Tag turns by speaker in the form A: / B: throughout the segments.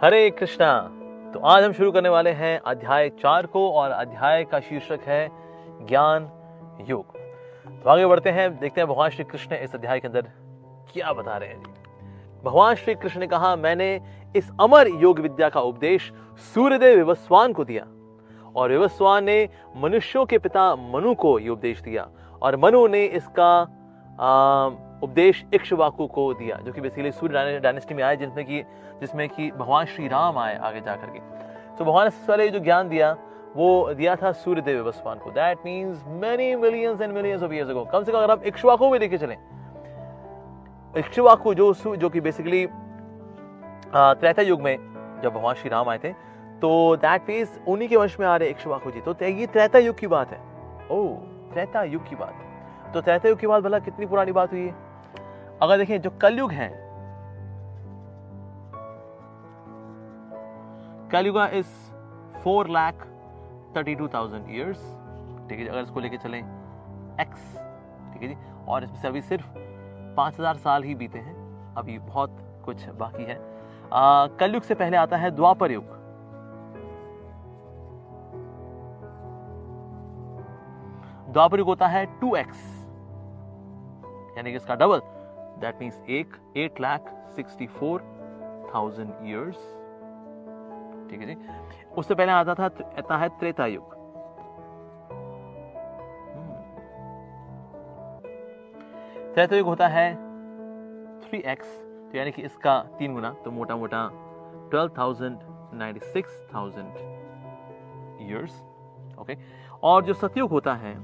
A: हरे कृष्णा। तो आज हम शुरू करने वाले हैं अध्याय 4 को और अध्याय का शीर्षक है ज्ञान योग। तो आगे बढ़ते हैं, देखते हैं भगवान श्री कृष्ण इस अध्याय के अंदर क्या बता रहे हैं जी। भगवान श्री कृष्ण ने कहा, मैंने इस अमर योग विद्या का उपदेश सूर्यदेव विवस्वान को दिया और विवस्वान ने मनुष्यों के पिता मनु को ये उपदेश दिया और मनु ने इसका उपदेश इक्ष्वाकु को दिया, जो कि बेसिकली सूर्य डायनेस्टी में आए, जिसमें कि भगवान श्री राम आए आगे जाकर के। तो भगवान ने सबसे पहले जो ज्ञान दिया वो दिया था सूर्यदेव विवस्वान को। That means many millions and millions of years ago. कम से कम अगर आप इक्ष्वाकु भी देखे चलें, इक्ष्वाकु जो कि बेसिकली त्रेता युग में जब भगवान श्री राम आए थे, तो दैट मींस उन्हीं के वंश में आ रहे इक्ष्वाकु जी। तो ये त्रेता युग की बात है। ओह, त्रेता युग की बात। तो त्रेता युग की बात भला कितनी पुरानी बात हुई है? अगर देखें, जो कलयुग है, कलयुगा इज 4,32,000 ईयर्स। ठीक है जी, अगर इसको लेके चलें एक्स, ठीक है जी, और इसमें से अभी सिर्फ 5,000 साल ही बीते हैं, अभी बहुत कुछ बाकी है। कलयुग से पहले आता है द्वापर युग। द्वापर युग होता है 2x, यानी कि इसका डबल। That means 8,64,000 years. ठीक है जी। उससे पहले आता है त्रेता युग। त्रेता युग होता है 3x, तो यानी कि इसका 3 गुना, तो मोटा मोटा 12,96,000 ईयर्स। ओके। और जो सतयुग होता है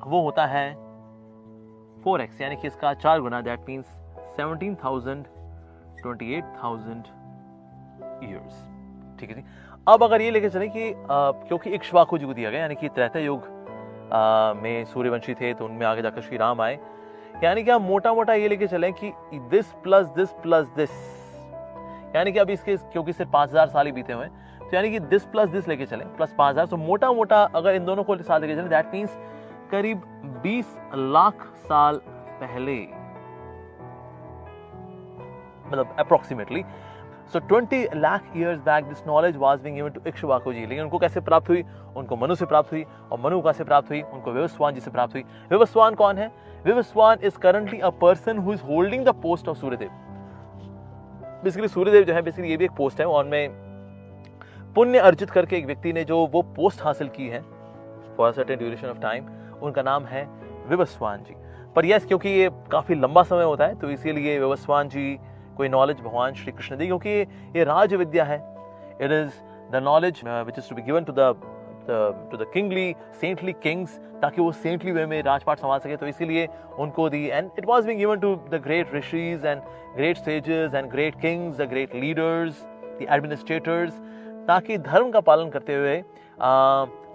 A: वो होता है 4x, यानी कि इसका 4 गुना। That means 17,28,000 years. ठीक है जी। अब अगर ये लेके चले कि क्योंकि इक्ष्वाकु जी को दिया गया, यानी कि त्रेता युग में सूर्यवंशी थे, तो उनमें आगे जाकर श्री राम आए, यानी कि आप मोटा मोटा ये लेके चलें कि this plus this plus this, यानी कि अभी इसके क्योंकि सिर्फ 5,000 साल ही बीते हुए हैं, तो यानी कि दिस प्लस दिस लेके चलें प्लस 5,000, तो मोटा मोटा अगर इन दोनों को साथ लेके चलें, दैट मीन्स करीब 20 लाख साल पहले, मतलब approximately. So 20 lakh years back this knowledge was being given to Ikshvaku ji. लेकिन उनको कैसे प्राप्त हुई? उनको मनु से प्राप्त हुई, और मनु कैसे प्राप्त हुई? उनको विवस्वान जी से प्राप्त हुई। विवस्वान कौन है? Vivasvan is currently a person who is holding the post of Suryadev. Basically Suryadev जो है, बेसिकली ये भी एक पोस्ट है, और में पुण्य अर्जित करके एक व्यक्ति ने जो वो पोस्ट हासिल की है for a certain duration of time, उनका नाम है विवस्वान जी। पर यस, क्योंकि ये काफी लंबा समय होता है, तो इसीलिए विवस्वान जी कोई नॉलेज भगवान श्री कृष्ण दी, क्योंकि ये राज विद्या है। It is the knowledge which is to be given to the kingly saintly kings, ताकि वो सेंटली वे में राजपाट संभाल सके, तो इसीलिए उनको दी। And it was being given to the great rishis and great sages and great kings, the great leaders, the administrators, ताकि धर्म का पालन करते हुए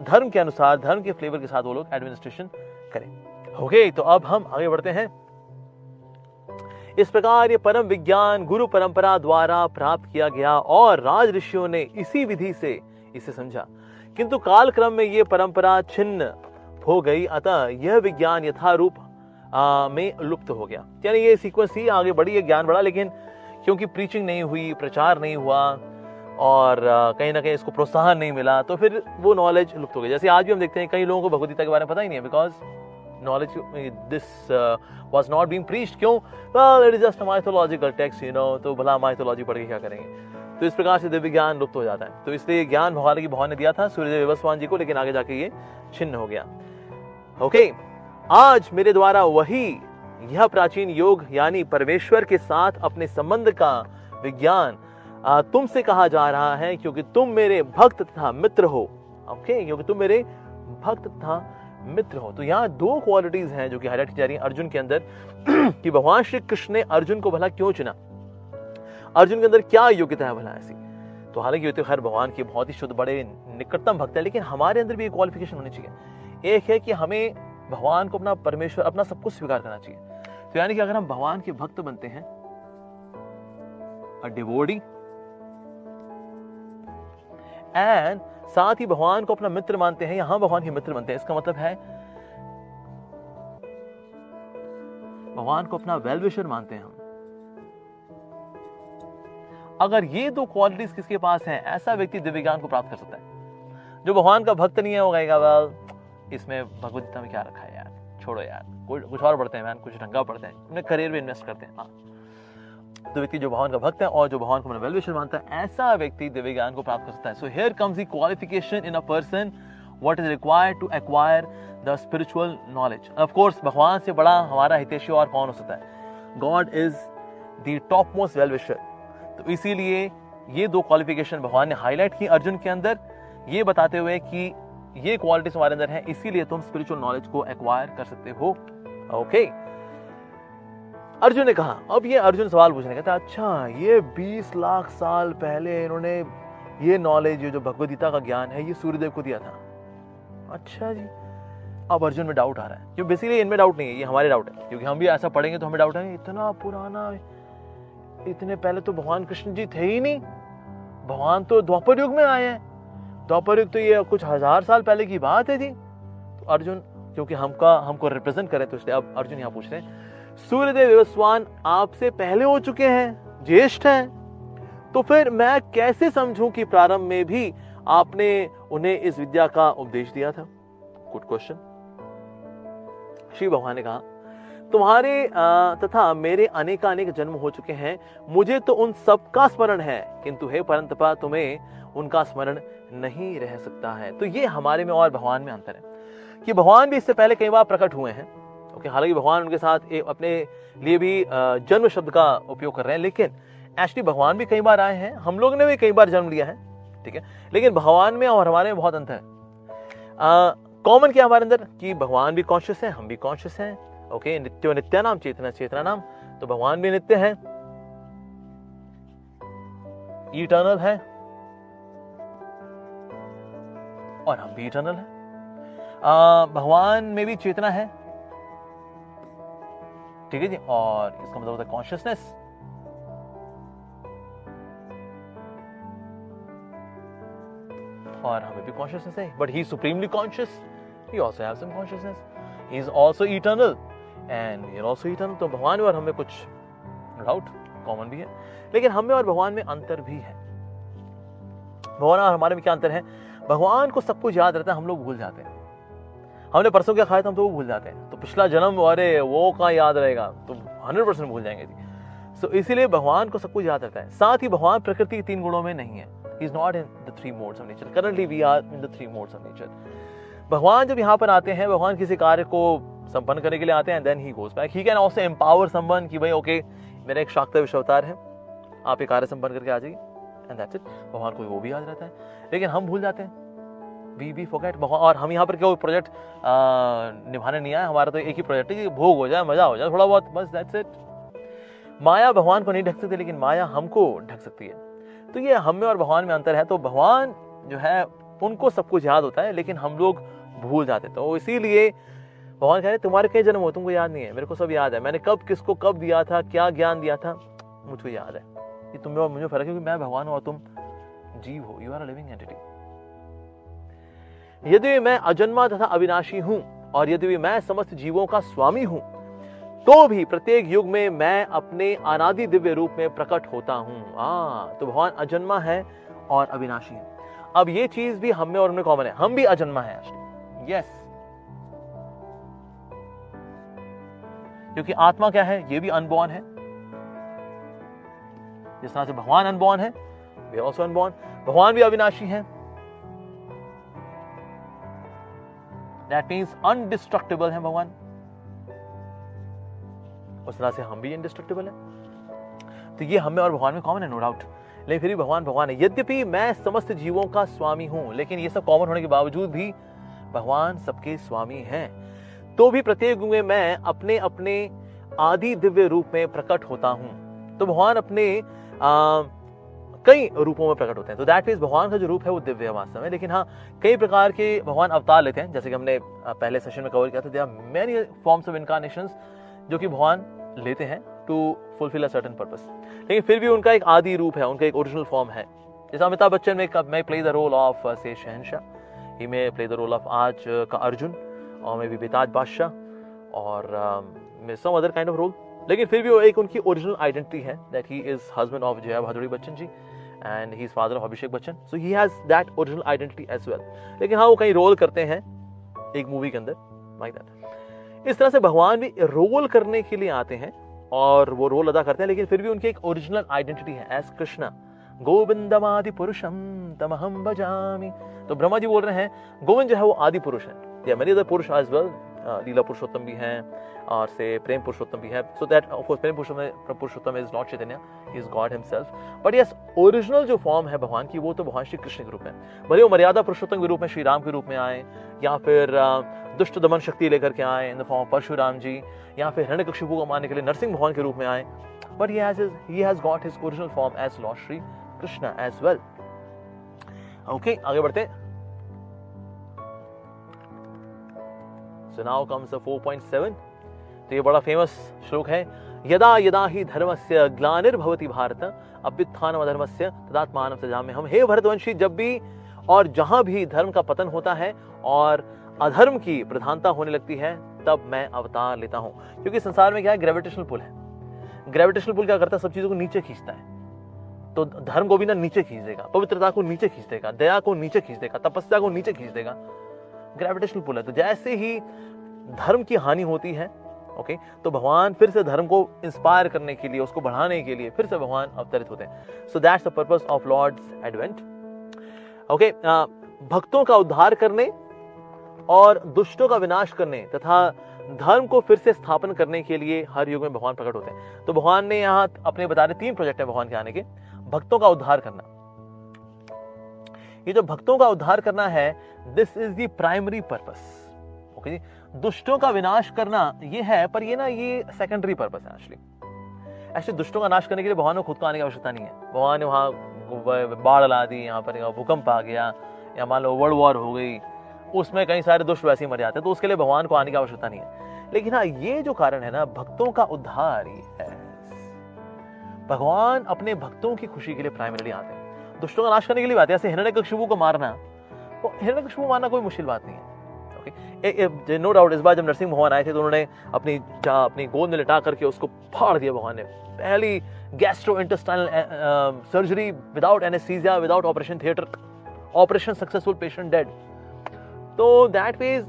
A: धर्म के अनुसार, धर्म के फ्लेवर के साथ वो लोग एडमिनिस्ट्रेशन करें। ओके, तो अब हम आगे बढ़ते हैं। इस प्रकार ये परम विज्ञान गुरु परंपरा द्वारा प्राप्त किया गया और राज ऋषियों ने इसी विधि से इसे समझा, किंतु कालक्रम में ये परंपरा छिन्न हो गई, अतः यह विज्ञान यथारूप में लुप्त हो गया। यानी ये सीक्वेंस ही आगे बढ़ी, ये ज्ञान बढ़ा, लेकिन क्योंकि प्रीचिंग नहीं हुई, प्रचार नहीं हुआ, और कहीं ना कहीं इसको प्रोत्साहन नहीं मिला, तो फिर वो नॉलेज लुप्त हो गई। जैसे आज भी हम देखते हैं कई लोगों को भगवद गीता के बारे में पता ही नहीं है, because knowledge this was not being preached. क्यों? Well, it is just a mythological text, you know, तो भला माइथोलॉजी पढ़ के क्या करेंगे? तो इस प्रकार से दिव्य ज्ञान लुप्त हो जाता है। तो इसलिए ज्ञान भगवान ने दिया था सूर्यदेव विवस्वान जी को, लेकिन आगे जाके ये छिन्न हो गया। ओके, आज मेरे द्वारा वही यह प्राचीन योग यानी परमेश्वर के साथ अपने संबंध का विज्ञान तुमसे कहा जा रहा है, क्योंकि तुम मेरे भक्त तथा मित्र हो। ओके, क्योंकि तुम मेरे भक्त तथा मित्र हो। तो यहाँ 2 क्वालिटीज हैं जो कि हाईलाइट की जा रही है अर्जुन के अंदर कि भगवान श्री कृष्ण ने अर्जुन को भला क्यों चुना, अर्जुन के अंदर क्या योग्यता है भला ऐसी। तो हालांकि ये तो खैर भगवान के बहुत ही शुद्ध बड़े निकटतम भक्त है, लेकिन हमारे अंदर भी एक क्वालिफिकेशन होनी चाहिए। एक है कि हमें भगवान को अपना परमेश्वर, अपना सब कुछ स्वीकार करना चाहिए। तो यानी कि अगर हम भगवान के भक्त बनते हैं, अ डिवोटी, एंड साथ ही भगवान को अपना मित्र मानते हैं, यहां भगवान के मित्र बनते हैं, इसका मतलब है भगवान को अपना वेल विशर मानते हैं हम, अगर ये दो क्वालिटीज किसके पास हैं, ऐसा व्यक्ति दिव्य ज्ञान को प्राप्त कर सकता है। जो भगवान का भक्त नहीं है वो कहेगा वेल इसमें भगवद गीता में क्या रखा है यार, छोड़ो यार, कुछ और पढ़ते हैं मैन, कुछ ढंगा पढ़ते हैं, अपने करियर में इन्वेस्ट करते हैं। हाँ, तो व्यक्ति जो भगवान का भक्त है और जो भगवान को वेल विशर मानता है, ऐसा व्यक्ति दिव्य ज्ञान को प्राप्त कर सकता है। So here comes the qualification in a person, what is required to acquire the spiritual knowledge. Of course भगवान से बड़ा हमारा हितैषी और कौन हो सकता है। God is the top most well wisher. तो इसीलिए ये दो क्वालिफिकेशन भगवान ने हाईलाइट की अर्जुन के अंदर, ये बताते हुए कि ये क्वालिटीज हमारे अंदर है, इसीलिए तुम स्पिरिचुअल नॉलेज को एक्वायर कर सकते हो। ओके, अर्जुन ने कहा, अब ये अर्जुन सवाल पूछने कहता है अच्छा ये 20 लाख साल पहले इन्होंने ये नॉलेज, ये जो भगवद गीता का ज्ञान है, ये सूर्यदेव को दिया था। अच्छा जी, अब अर्जुन में डाउट आ रहा है, क्योंकि बेसिकली इनमें डाउट नहीं है, ये हमारे डाउट है, क्योंकि हम भी ऐसा पढ़ेंगे तो हमें डाउट है, इतना पुराना, इतने पहले तो भगवान कृष्ण जी थे ही नहीं, भगवान तो द्वापर युग में आए हैं, द्वापर युग तो ये कुछ 1000 साल पहले की बात है जी। तो अर्जुन क्योंकि हमको रिप्रेजेंट करे, तो इसलिए अब अर्जुन यहाँ पूछ रहे हैं सूर्यदेव विवस्वान आपसे पहले हो चुके हैं, ज्येष्ठ हैं, तो फिर मैं कैसे समझूं कि प्रारंभ में भी आपने उन्हें इस विद्या का उपदेश दिया था। Good question. श्री भगवान ने कहा तुम्हारे तथा मेरे अनेकानेक जन्म हो चुके हैं, मुझे तो उन सब का स्मरण है, किंतु हे परंतपा तुम्हें उनका स्मरण नहीं रह सकता है। तो ये हमारे में और भगवान में अंतर है कि भगवान भी इससे पहले कई बार प्रकट हुए हैं। ओके, हालांकि भगवान उनके साथ अपने लिए भी जन्म शब्द का उपयोग कर रहे हैं, लेकिन एक्चुअली भगवान भी कई बार आए हैं, हम लोग ने भी कई बार जन्म लिया है, ठीक है, लेकिन भगवान में और हमारे में बहुत अंतर है। कॉमन क्या हमारे अंदर कि भगवान भी कॉन्शियस है, हम भी कॉन्शियस हैं। ओके, नित्यो नित्या नाम, चेतना चेतना नाम, तो भगवान भी नित्य है, इटर्नल है, और हम भी इटर्नल है। भगवान में भी चेतना है, ठीक है जी, और इसका मतलब होता है कॉन्शियसनेस। और हमें भी कॉन्शियसनेस है, but he is supremely conscious, he also have some consciousness, he is also eternal and we are also eternal. तो भगवान में और हमें कुछ डाउट कॉमन भी है, लेकिन हमें और भगवान में अंतर भी है। भगवान और हमारे में क्या अंतर है, भगवान को सब कुछ याद रहता है, हम लोग भूल जाते हैं। हमने परसों क्या खाया था हम तो वो भूल जाते हैं, तो पिछला जन्म अरे वो कहाँ याद रहेगा, तो 100% भूल जाएंगे जी। सो इसीलिए भगवान को सब कुछ याद रहता है। साथ ही भगवान प्रकृति के 3 गुणों में नहीं है, he is not in the 3 modes of nature. Currently we are in the 3 modes of nature. भगवान जब यहाँ पर आते हैं, भगवान किसी कार्य को संपन्न करने के लिए आते हैं, then he goes back. He can also empower someone कि भाई ओके मेरा एक शाक्ता विश्व अवतार है, आप ये कार्य संपन्न करके आ जाइए, एंड दैट्स इट। भगवान को वो भी याद रहता है, लेकिन हम भूल जाते हैं, वी फॉरगेट भगवान। और हम यहाँ पर क्या प्रोजेक्ट निभाने नहीं आए, हमारा तो एक ही प्रोजेक्ट है कि भोग हो जाए, मजा हो जाए थोड़ा बहुत, बस दैट्स इट। माया भगवान को नहीं ढक सकती, लेकिन माया हमको ढक सकती है। तो ये हम में और भगवान में अंतर है। तो भगवान जो है उनको सब कुछ याद होता है, लेकिन हम लोग भूल जाते। तो इसीलिए भगवान कह रहे तुम्हारे कई जन्म हो, तुमको याद नहीं है, मेरे को सब याद है, मैंने कब किसको कब दिया था, क्या ज्ञान दिया था, मुझको याद है। ये तुम में और मुझे फर्क है, क्योंकि मैं भगवान हूं और तुम जीव हो, you are a living entity. यदि मैं अजन्मा तथा अविनाशी हूं और यदि मैं समस्त जीवों का स्वामी हूं, तो भी प्रत्येक युग में मैं अपने अनादि दिव्य रूप में प्रकट होता हूं। तो भगवान अजन्मा है और अविनाशी है। अब ये चीज भी हम में और उनमें कॉमन है, हम भी अजन्मा है एक्चुअली, यस, क्योंकि आत्मा क्या है, ये भी अनबॉर्न है। जिस तरह से भगवान अनबॉर्न है, वे आल्सो अनबॉर्न। भगवान भी अविनाशी है, दैट मीन्स अनडिस्ट्रक्टेबल है भगवान। उस तरह से हम भी इनडिस्ट्रक्टेबल हैं। तो ये हमें और भगवान में कॉमन है, नो डाउट। लेकिन फिर भी भगवान है। यद्यपि मैं समस्त जीवों का स्वामी हूं, लेकिन ये सब कॉमन होने के बावजूद भी भगवान सबके स्वामी हैं। तो भी प्रत्येक युग में मैं अपने अपने आदि दिव्य रूप में प्रकट होता हूं। तो भगवान अपने कई रूपों में प्रकट होते हैं। तो दैट मीन्स भगवान का जो रूप है वो दिव्य है वास्तव में। लेकिन हाँ, कई प्रकार के भगवान अवतार लेते हैं, जैसे कि हमने पहले सेशन में कवर किया था। There are many forms of incarnations जो कि भगवान लेते हैं to fulfil a certain purpose. लेकिन फिर भी उनका एक आदि रूप है, उनका एक ओरिजिनल फॉर्म है। जैसे अमिताभ बच्चन में प्ले द रोल ऑफ से शहनशाह, ही में प्ले द रोल ऑफ आज का अर्जुन, और मे बी बेताज बादशाह, और some other kind of role. लेकिन फिर भी वो एक उनकी ओरिजिनल आइडेंटिटी है that he is husband of Jaya Bhaduri Bachchan ji and he is father of Abhishek Bachchan, so he has that original identity as well. लेकिन हाँ, वो कहीं रोल करते हैं एक मूवी के अंदर लाइक दैट। इस तरह से भगवान भी रोल करने के लिए आते हैं और वो रोल अदा करते हैं, लेकिन फिर भी उनकी एक ओरिजिनल आइडेंटिटी है एज कृष्णा। गोविंदमादि पुरुषम तमहम भजामि। तो ब्रह्मा जी बोल रहे हैं गोविंद जो है वो आदि पुरुष है। मेनी अदर पुरुष एज वेल, लीला पुरुषोत्तम भी हैं और से प्रेम पुरुषोत्तम भी है। So that of course Prem Purushottam is Lord Chaitanya, he is God himself. But yes, original जो फॉर्म है भगवान की वो तो भगवान श्री कृष्ण के रूप में, भले वो मर्यादा पुरुषोत्तम के रूप में श्री राम के रूप में आए, या फिर दुष्ट दमन शक्ति लेकर के आए in the form of Parashuram ji, या फिर हिरण्यकशिपु को मारने के लिए नरसिंह भगवान के रूप में आए, but he has got his original form as Lord Shri Krishna as well. Okay, आगे बढ़ते हैं। So now comes the 4.7. तो ये बड़ा फेमस श्लोक है। यदा यदा ही धर्मस्य ग्लानिर्भवति भारत अभ्युत्थानम् अधर्मस्य तदात्मानं सृजाम्यहम्। हे भरतवंशी, जब भी और जहां भी धर्म का पतन होता है और अधर्म की प्रधानता होने लगती है, तब मैं अवतार लेता हूं। क्योंकि संसार में क्या है, ग्रेविटेशनल पुल है। ग्रेविटेशनल पुल क्या करता है, सब चीजों को नीचे खींचता है। तो धर्म को भी ना नीचे खींच देगा, पवित्रता को नीचे खींच देगा, दया को नीचे खींच देगा, तपस्या को नीचे खींच देगा। ग्रेविटेशनल पुल है। तो जैसे ही धर्म की हानि होती है, ओके, तो भगवान फिर से धर्म को इंस्पायर करने के लिए, उसको बढ़ाने के लिए फिर से भगवान अवतरित होते हैं। So that's the purpose of Lord's advent. Okay, भक्तों का उद्धार करने और दुष्टों का विनाश करने तथा धर्म को फिर से स्थापन करने के लिए हर युग में भगवान प्रकट होते हैं। तो भगवान ने यहाँ अपने बता रहे 3 प्रोजेक्ट है भगवान के आने के। भक्तों का उद्धार करना, ये जो भक्तों का उद्धार करना है, this is the primary purpose. Okay ji, दुष्टों का विनाश करना ये है, पर ये ना ये सेकेंडरी पर्पस है। एक्चुअली दुष्टों का नाश करने के लिए भगवान को खुद को आने की आवश्यकता नहीं है। भगवान ने वहां बाढ़ ला दी, यहाँ पर भूकंप आ गया, या मान लो वर्ल्ड वॉर हो गई, उसमें कई सारे दुष्ट वैसे ही मर जाते हैं, तो उसके लिए भगवान को आने की आवश्यकता नहीं है। लेकिन हाँ, ये जो कारण है ना, भक्तों का उद्धार, ये है भगवान अपने भक्तों की खुशी के लिए प्राइमरीली आते हैं। दुष्टों का नाश करने के लिए आते हैं। जैसे हिरण्यकशिपु को मारना, तो हिरण्यकशिपु मारना कोई मुश्किल बात नहीं है। ओके, नो डाउट इस बार जब नरसिंह भगवान आए थे तो उन्होंने अपनी गोद में लिटा करके उसको फाड़ दिया भगवान ने। पहली gastrointestinal surgery without anaesthesia, without operation theatre, operation successful, patient dead. तो दैट मींस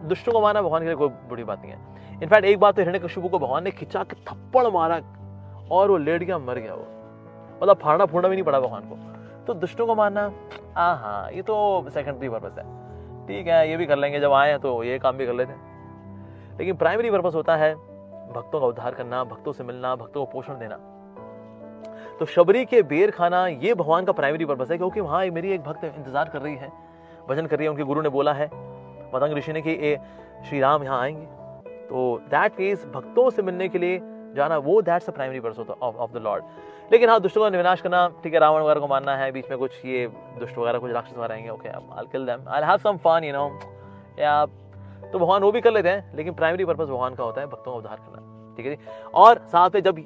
A: दुष्टों को मारना भगवान के लिए कोई बड़ी बात नहीं है। इनफैक्ट एक बात तो हिरण्यकशिपु को भगवान ने खिंचा के थप्पड़ मारा और वो लेट गया, मर गया वो, मतलब फाड़ना फूड़ना भी नहीं पड़ा भगवान को। तो दुष्टों को मारना, हाँ, ये तो सेकेंडरी पर्पस है। ठीक है, ये भी कर लेंगे, जब आए तो ये काम भी कर लेते हैं। लेकिन प्राइमरी पर्पस होता है भक्तों का उद्धार करना, भक्तों से मिलना, भक्तों को पोषण देना। तो शबरी के बेर खाना, ये भगवान का प्राइमरी पर्पस है, क्योंकि वहां मेरी एक भक्त इंतजार कर रही है, भजन कर रही है। उनके गुरु ने बोला है, मतंग ऋषि ने, कि श्री राम यहाँ आएंगे। तो दैट मींस भक्तों से मिलने के लिए जाना, वो that's the primary purpose of the Lord. लेकिन हाँ, दुष्टों का विनाश करना, ठीक है, रावण वगैरह को मारना है, बीच में कुछ ये दुष्ट वगैरह कुछ राक्षस वगैरह आएंगे, okay, I will kill them, I will have some fun, you know, या तो भगवान वो भी कर लेते हैं। लेकिन प्राइमरी पर्पस भगवान का होता है भक्तों का उद्धार करना, ठीक है जी। और साथ में जब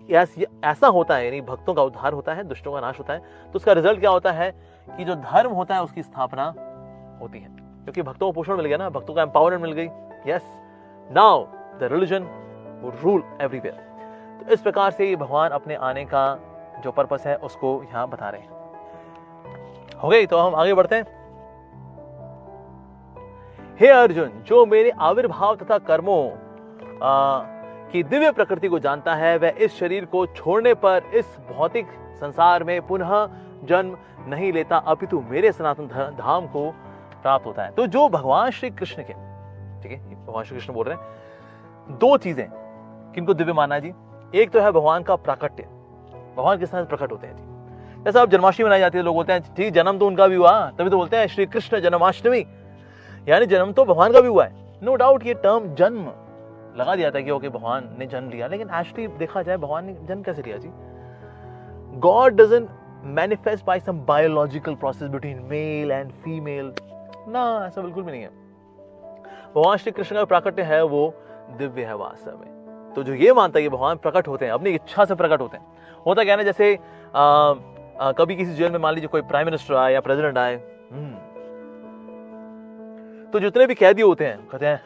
A: ऐसा होता है, यानी भक्तों का उद्धार होता है, दुष्टों का नाश होता है, तो उसका रिजल्ट क्या होता है कि जो धर्म होता है उसकी स्थापना होती है, क्योंकि भक्तों को पोषण मिल गया ना, भक्तों का एम्पावरमेंट मिल गई। Yes, now the religion would rule everywhere. तो इस प्रकार से भगवान अपने आने का जो पर्पस है उसको यहां बता रहे हैं। हो गई, तो हम आगे बढ़ते हैं। हे अर्जुन, जो मेरे आविर्भाव तथा कर्मों की दिव्य प्रकृति को जानता है, वह इस शरीर को छोड़ने पर इस भौतिक संसार में पुनः जन्म नहीं लेता, अपितु मेरे सनातन धाम को प्राप्त होता है। तो जो भगवान श्री कृष्ण के, ठीक है, भगवान श्री कृष्ण बोल रहे हैं, 2 चीजें किनको दिव्य माना है जी। एक तो है भगवान का प्राकट्य, भगवान किस तरह प्रकट होते हैं जी। जैसा अब जन्माष्टमी मनाई जाती है, लोग बोलते हैं ठीक, जन्म तो उनका भी हुआ, तभी तो बोलते हैं श्री कृष्ण जन्माष्टमी, यानी जन्म तो भगवान का भी हुआ है। नो डाउट ये टर्म जन्म लगा दिया था कि ओके भगवान ने जन्म लिया, लेकिन एक्चुअली देखा जाए भगवान ने जन्म कैसे लिया जी। God doesn't manifest by some biological process between male and female, ना, ऐसा बिल्कुल भी नहीं है। भगवान श्री कृष्ण का प्राकट्य है वो दिव्य है वास्तव में। तो जो ये मानता है कि भगवान प्रकट होते हैं, अपनी इच्छा से प्रकट होते हैं, होता क्या है ना, जैसे कभी किसी जेल में मान लीजिए कोई प्राइम मिनिस्टर आए या प्रेसिडेंट आए, तो जितने भी कैदी होते हैं कहते हैं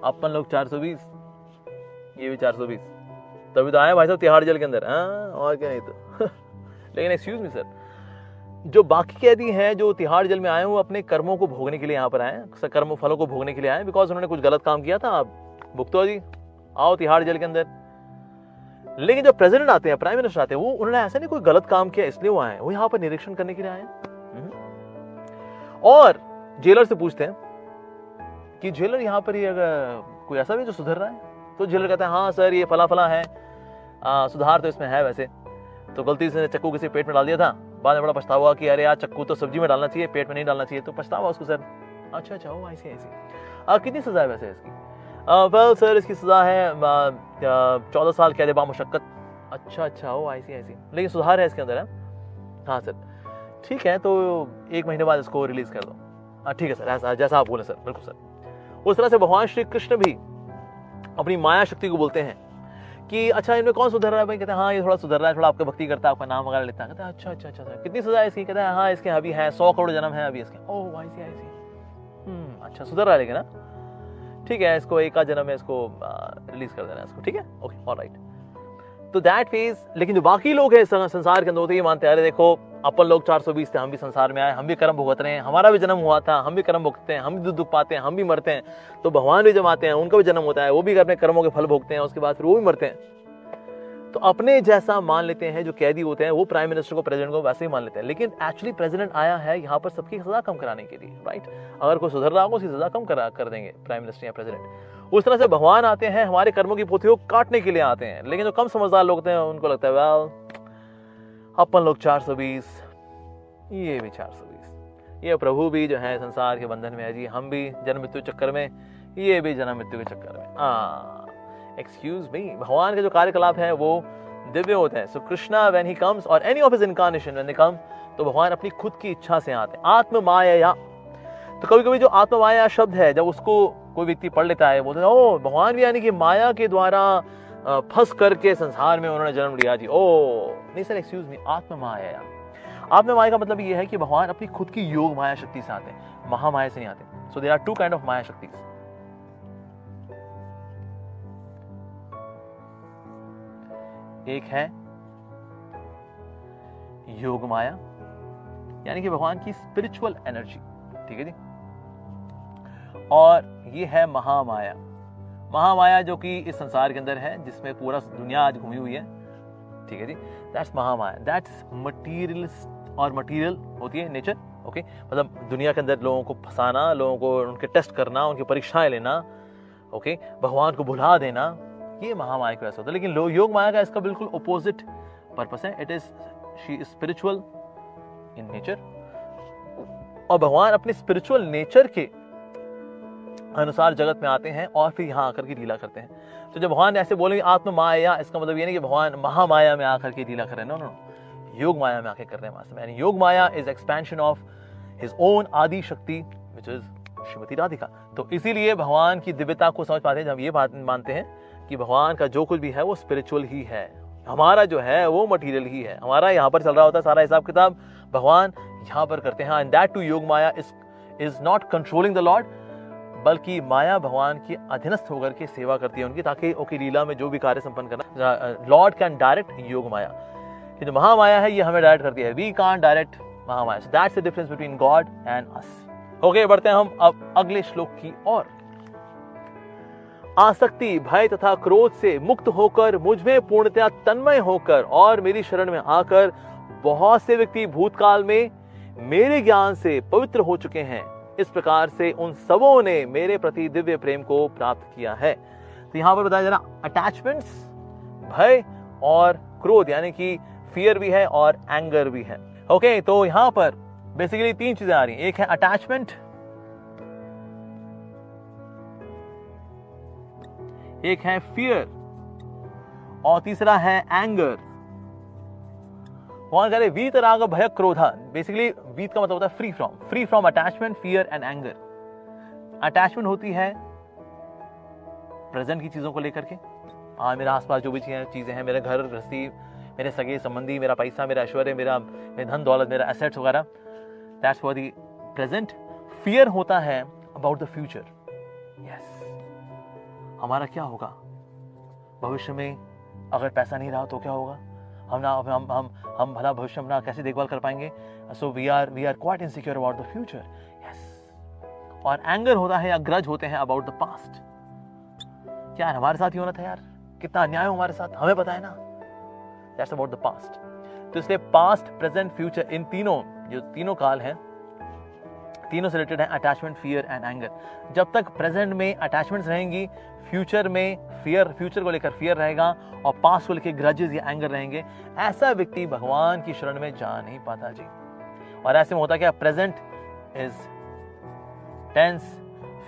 A: अपन लोग 420, ये भी 420, तभी तो आए भाई साहब तिहाड़ जेल के अंदर। हाँ, और क्या नहीं तो। लेकिन एक्सक्यूज मी सर, जो बाकी कैदी हैं जो तिहाड़ जेल में आए वो अपने कर्मों को भोगने के लिए यहाँ पर आए, कर्म फलों को भोगने के लिए आए, बिकॉज उन्होंने कुछ गलत काम किया था। आप भुगतो जी, आओ तिहाड़ जेल के अंदर। लेकिन जब प्रेसिडेंट आते हैं, प्राइम मिनिस्टर आते हैं, वो उन्होंने ऐसा नहीं कोई गलत काम किया इसलिए वो आए, वो यहाँ पर निरीक्षण करने के लिए आए। और जेलर से पूछते हैं कि जेलर यहाँ पर ये अगर कोई ऐसा भी जो सुधर रहा है, तो जेलर कहता है हाँ सर ये फला फला है, सुधार तो इसमें है। वैसे तो गलती से चक्कू किसी पेट में डाल दिया था, बाद में बड़ा पछतावा कि अरे यार चक्कू तो सब्जी में डालना चाहिए, पेट में नहीं डालना चाहिए, तो पछतावा उसको सर। अच्छा ओ ऐसी कितनी सजा है वैसे इसकी? वेल सर इसकी सजा है 14 साल कैद बामुशक्कत। अच्छा ओ ऐसी लेकिन सुधार है इसके अंदर है। हाँ सर ठीक है, तो 1 महीने बाद इसको रिलीज कर दो। ठीक है सर, ऐसा जैसा आप बोले सर, बिल्कुल सर। उस तरह से भगवान श्री कृष्ण भी अपनी माया शक्ति को बोलते हैं कि अच्छा इनमें कौन सुधर रहा है भाई? कहते हैं हाँ ये थोड़ा सुधर रहा है, थोड़ा आपका भक्ति करता है, आपका नाम वगैरह लेता है। कहते हैं अच्छा सर कितनी सजा है इसकी? कहते हैं हाँ इसके अभी है 100 करोड़ जन्म है अभी इसके। ओह ऐसी अच्छा सुधर रहा है लेकिन ना, ठीक है इसको 1 आध जन्म में इसको रिलीज कर देना है इसको, ठीक है ओके ऑलराइट। तो दैट फेज। लेकिन जो बाकी लोग हैं संसार के अंदर, तो ये मानते हैं अरे देखो अपन लोग 420 थे, हम भी संसार में आए, हम भी कर्म भुगत रहे हैं, हमारा भी जन्म हुआ था, हम भी कर्म भुगतते हैं, हम भी दुख पाते हैं, हम भी मरते हैं। तो भगवान भी जब आते हैं उनका भी जन्म होता है, वो भी अपने कर्मों के फल भोगते हैं, उसके बाद फिर वो भी मरते हैं। तो अपने जैसा मान लेते हैं जो कैदी होते हैं, वो प्राइम मिनिस्टर को, प्रेसिडेंट को वैसे ही मान लेते हैं। लेकिन एक्चुअली प्रेसिडेंट आया है यहाँ पर सबकी सजा कम कराने के लिए, राइट? अगर कोई सुधर रहा हो उसकी सजा कम कर देंगे प्राइम मिनिस्टर या प्रेसिडेंट। उस तरह से भगवान आते हैं हमारे कर्मों की पोथियों को काटने के लिए आते हैं। लेकिन जो कम समझदार लोग होते हैं उनको लगता है वेल अपन लोग 420, ये भी 420, ये प्रभु भी जो है संसार के बंधन में है जी, हम भी जन्म मृत्यु चक्कर में, ये भी जन्म मृत्यु के चक्कर में। एक्सक्यूज मी, भगवान के जो कार्यकलाप है वो दिव्य होते हैं। So Krishna when he comes or any of his incarnation when they come, तो भगवान अपनी खुद की इच्छा से आते हैं। आत्म माया, तो कभी कभी जो आत्म माया शब्द है जब उसको कोई व्यक्ति पढ़ लेता है, बोलते हैं ओ भगवान भी यानी कि माया के द्वारा फंस करके संसार में उन्होंने जन्म लिया जी। ओ नहीं सर एक्सक्यूज मी, आत्म माया, आत्म माया का मतलब ये है कि भगवान अपनी खुद की योग माया शक्ति से आते हैं, महामाया से नहीं आते। So there are 2 kind of maya shakti. एक है योग माया यानी कि भगवान की स्पिरिचुअल एनर्जी, ठीक है जी। और ये है महामाया, महामाया जो कि इस संसार के अंदर है, जिसमें पूरा दुनिया आज घूमी हुई है, ठीक है जी। दैट्स महामाया, दैट्स मटीरियल, और मटीरियल होती है नेचर, ओके। मतलब दुनिया के अंदर लोगों को फंसाना, लोगों को उनके टेस्ट करना, उनकी परीक्षाएं लेना, ओके, भगवान को भुला देना, ये महामाया का ऐसा होता है। लेकिन योग माया का इसका बिल्कुल अपोजिट पर्पस है। It is she is spiritual in nature, और भगवान अपने स्पिरिचुअल नेचर के अनुसार जगत में आते हैं और फिर यहाँ आकर के लीला करते हैं। तो जब भगवान ऐसे बोलेंगे आत्म माया, इसका मतलब ये नहीं कि भगवान महामाया में आकर के लीला कर रहे हैं, नो, योग माया में आकर कर रहे हैं वास्तव में। यानी yog maya is expansion of his own adi shakti which is Shrimati Radhika. तो इसीलिए भगवान की दिव्यता को समझ पाते हैं जब ये बात मानते हैं कि भगवान का जो कुछ भी है वो स्पिरिचुअल ही है, हमारा जो है वो मटीरियल ही है। हमारा यहाँ पर चल रहा होता है सारा हिसाब किताब, भगवान यहाँ पर करते हैं। And that too yog maya is not controlling the lord, बल्कि माया भगवान की अधीनस्थ होकर के सेवा करती है उनकी, ताकि ओके लीला में जो भी कार्य संपन्न करना, लॉर्ड कैन डायरेक्ट योग माया। जो महामाया है ये हमें डायरेक्ट करती है, we can't direct Mahamaya. So that's the difference between God and us. Okay, बढ़ते हैं हम अब अगले श्लोक की ओर। आसक्ति, भय तथा क्रोध से मुक्त होकर मुझ में पूर्णतया तन्मय होकर और मेरी शरण में आकर बहुत से व्यक्ति भूतकाल में मेरे ज्ञान से पवित्र हो चुके हैं। इस प्रकार से उन सबों ने मेरे प्रति दिव्य प्रेम को प्राप्त किया है। तो यहां पर बताया जा रहा अटैचमेंट्स, भय और क्रोध, यानी कि फियर भी है और एंगर भी है। ओके, तो यहां पर बेसिकली 3 चीजें आ रही हैं। एक है अटैचमेंट, एक है फियर और तीसरा है एंगर। कौन करे वीतराग भय क्रोधा, बेसिकली वीत का मतलब होता है free from attachment, fear and anger. Attachment होती है प्रेजेंट की चीजों को लेकर के, मेरे आसपास जो भी चीजें हैं, मेरे घर गृहस्थी, मेरे सगे संबंधी, मेरा पैसा, मेरा ऐश्वर्य, मेरा धन दौलत, मेरा एसेट्स वगैरह, that's for the present. Fear होता है अबाउट द फ्यूचर, यस, हमारा क्या होगा, भविष्य में अगर पैसा नहीं रहा तो क्या होगा, हम भला भविष्य में कैसे देखभाल कर पाएंगे। So we are quite insecure about the future. Yes. और एंगर होता है या ग्रज होते हैं अबाउट द पास्ट। यार हमारे साथ ही होना था यार, कितना अन्याय हो हमारे साथ, हमें पता है ना। That's about the past. तो इसलिए पास्ट, प्रेजेंट, फ्यूचर, इन तीनों जो तीनों काल हैं, तीनों से रिलेटेड है अटैचमेंट, फियर एंड एंगर। जब तक प्रेजेंट में अटैचमेंट्स रहेंगी, फ्यूचर में फियर, फ्यूचर को लेकर फियर रहेगा, और पास्ट को लेकर ग्रजेस या एंगर रहेंगे, ऐसा व्यक्ति भगवान की शरण में जा नहीं पाता जी। और ऐसे में होता क्या, present is tense,